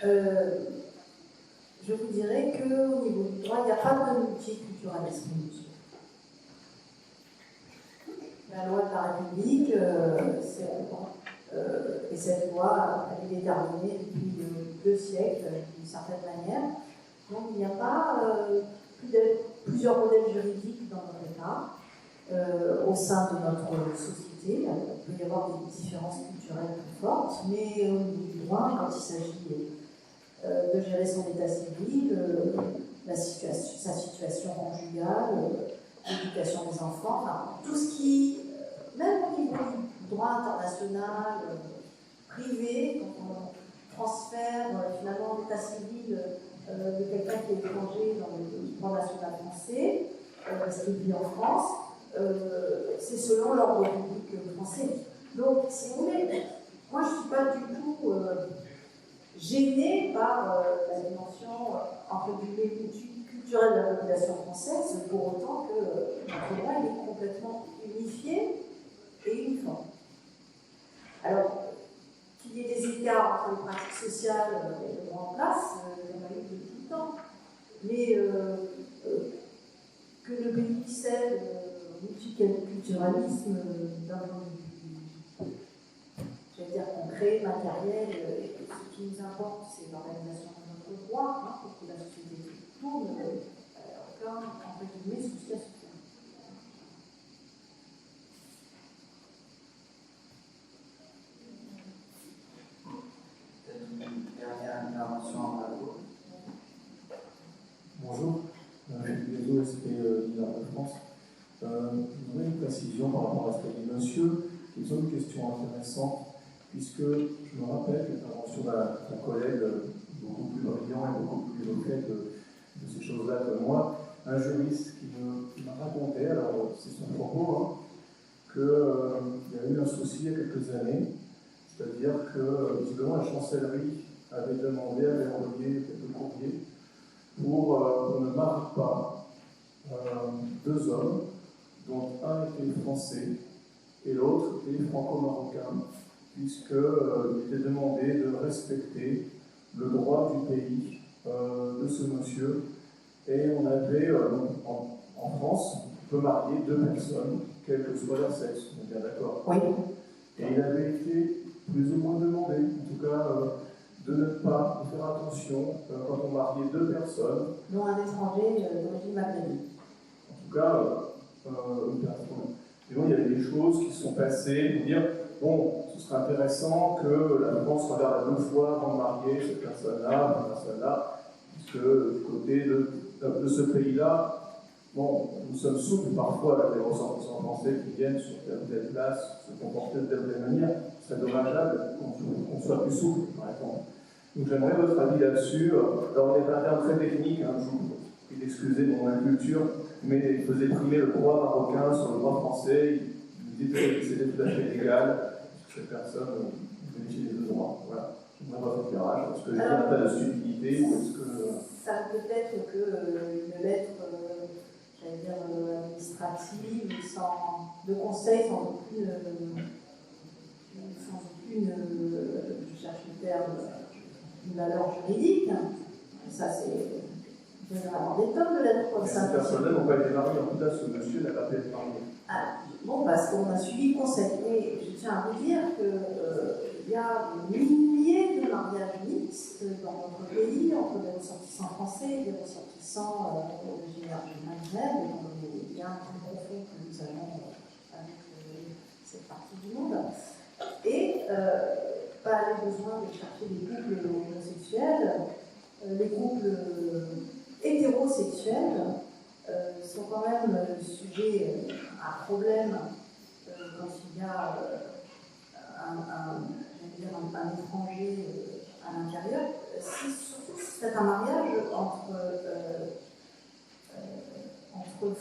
je vous dirais qu'au niveau du droit, il n'y a pas de multiculturalisme. La loi de la République, et cette loi, elle est déterminée depuis 2 siècles, d'une certaine manière. Donc il n'y a pas plusieurs modèles juridiques dans notre État, au sein de notre société. Il peut y avoir des différences culturelles plus fortes, mais au niveau du droit, quand il s'agit de gérer son état civil, sa situation conjugale, l'éducation des enfants, enfin, tout ce qui, même au niveau du droit international, privé, quand on transfère finalement l'état civil de quelqu'un qui est étranger dans le droit national français, parce qu'il vit en France, c'est selon l'ordre public français. Donc, si vous voulez, moi je ne suis pas du tout gênée par la dimension entre guillemets culturelle de la population française, pour autant que notre droit est complètement unifié et uniforme. Alors, qu'il y ait des écarts entre les pratiques sociales et le droit en place, il y en a eu depuis tout le temps. Mais que le pays cède multiculturalisme d'un point de vue, j'allais dire concret, matériel, ce qui nous importe, c'est l'organisation de notre droit, pour que la société tourne, aucun, entre guillemets, souci à ce point. Dernière intervention en rapport. Bonjour, je suis Lézo, SP d'Île-de-France. Je voudrais une précision par rapport à ce qu'a dit monsieur, qui est une question intéressante, puisque je me rappelle l'intervention d'un collègue beaucoup plus brillant et beaucoup plus éloquent de ces choses-là que moi, un juriste qui m'a raconté, alors c'est son propos, qu'il y a eu un souci il y a quelques années, c'est-à-dire que visiblement la chancellerie avait demandé, avait envoyé quelques courriers pour qu'on ne marie pas 2 hommes, dont un était français et l'autre était franco-marocain, puisqu'il était demandé de respecter le droit du pays de ce monsieur. Et on avait, en France, on peut marier 2 personnes, quel que soit leur sexe, on est bien d'accord. Oui. Et il avait été plus ou moins demandé, en tout cas, de ne pas faire attention quand on mariait 2 personnes. Dont un étranger d'origine maghrébine. En tout cas, une personne. Et donc, il y avait des choses qui sont passées, pour dire, bon, ce serait intéressant que la France regarde 2 fois avant de marier cette personne-là, puisque du côté de ce pays-là, bon, nous sommes souples parfois avec les ressortissants français qui viennent sur telle ou telle place, se comporter de telle ou telle manière. Ce serait dommageable qu'on soit plus souple, par exemple. Donc j'aimerais votre avis là-dessus. Alors, il y avait un terme très technique, je vous prie d'excuser mon inculture, mais il faisait primer le droit marocain sur le droit français. Il disait que c'était tout à fait légal, que cette personne bénéficiait des 2 droits. Voilà. J'aimerais votre éclairage. Est-ce que j'ai un tas de stupidité ou est-ce que. Ça peut être qu'une lettre, j'allais dire, administrative, de conseil, sans aucune, je cherche le terme, une valeur juridique. Ça, c'est généralement des tonnes de lettres comme ça. Ces personnes-là n'ont pas été mariées, en tout cas, ce monsieur n'a pas pu être marié. Bon, parce qu'on a suivi le conseil. Et je tiens à vous dire qu'il y a des milliers de mariages mixtes dans notre pays, entre des ressortissants français et des ressortissants originaires du Maghreb, dans les liens plus profonds que nous avons avec cette partie du monde. Et pas le besoin de chercher des couples homosexuels, les couples hétérosexuels sont quand même sujet à problème quand il y a un étranger à l'intérieur. Surtout si c'est un mariage entre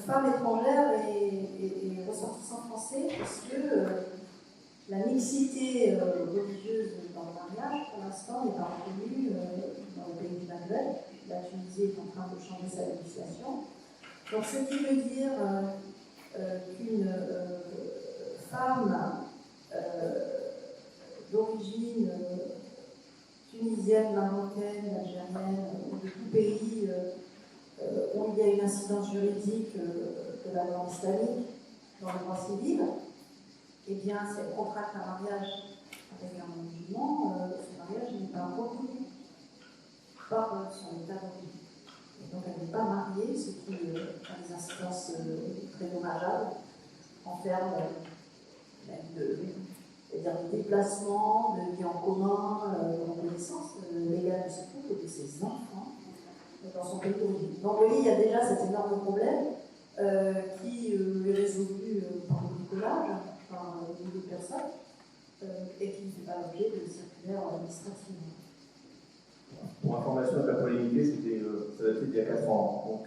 femmes étrangères et ressortissants français, parce que la mixité religieuse dans le mariage, pour l'instant, n'est pas reconnue dans le pays du Maghreb. la Tunisie est en train de changer sa législation. Donc, ce qui veut dire qu'une femme d'origine tunisienne, marocaine, algérienne, ou de tout pays où il y a une incidence juridique de la loi islamique dans le droit civil, eh bien, si elle contracte un mariage avec un musulman, ce mariage n'est pas reconnu par son état d'origine. Donc elle n'est pas mariée, ce qui a des incidences très dommageables en termes de déplacement, de vie en commun, de reconnaissance légale de ce couple et de ses enfants dans son pays d'origine. Donc oui, il y a déjà cet énorme problème qui est résolu par le bricolage, par beaucoup de personnes, et qui ne fait pas l'objet de circulaires administratives. Pour information, la polémique, ça datait d'il y a 4 ans. Donc,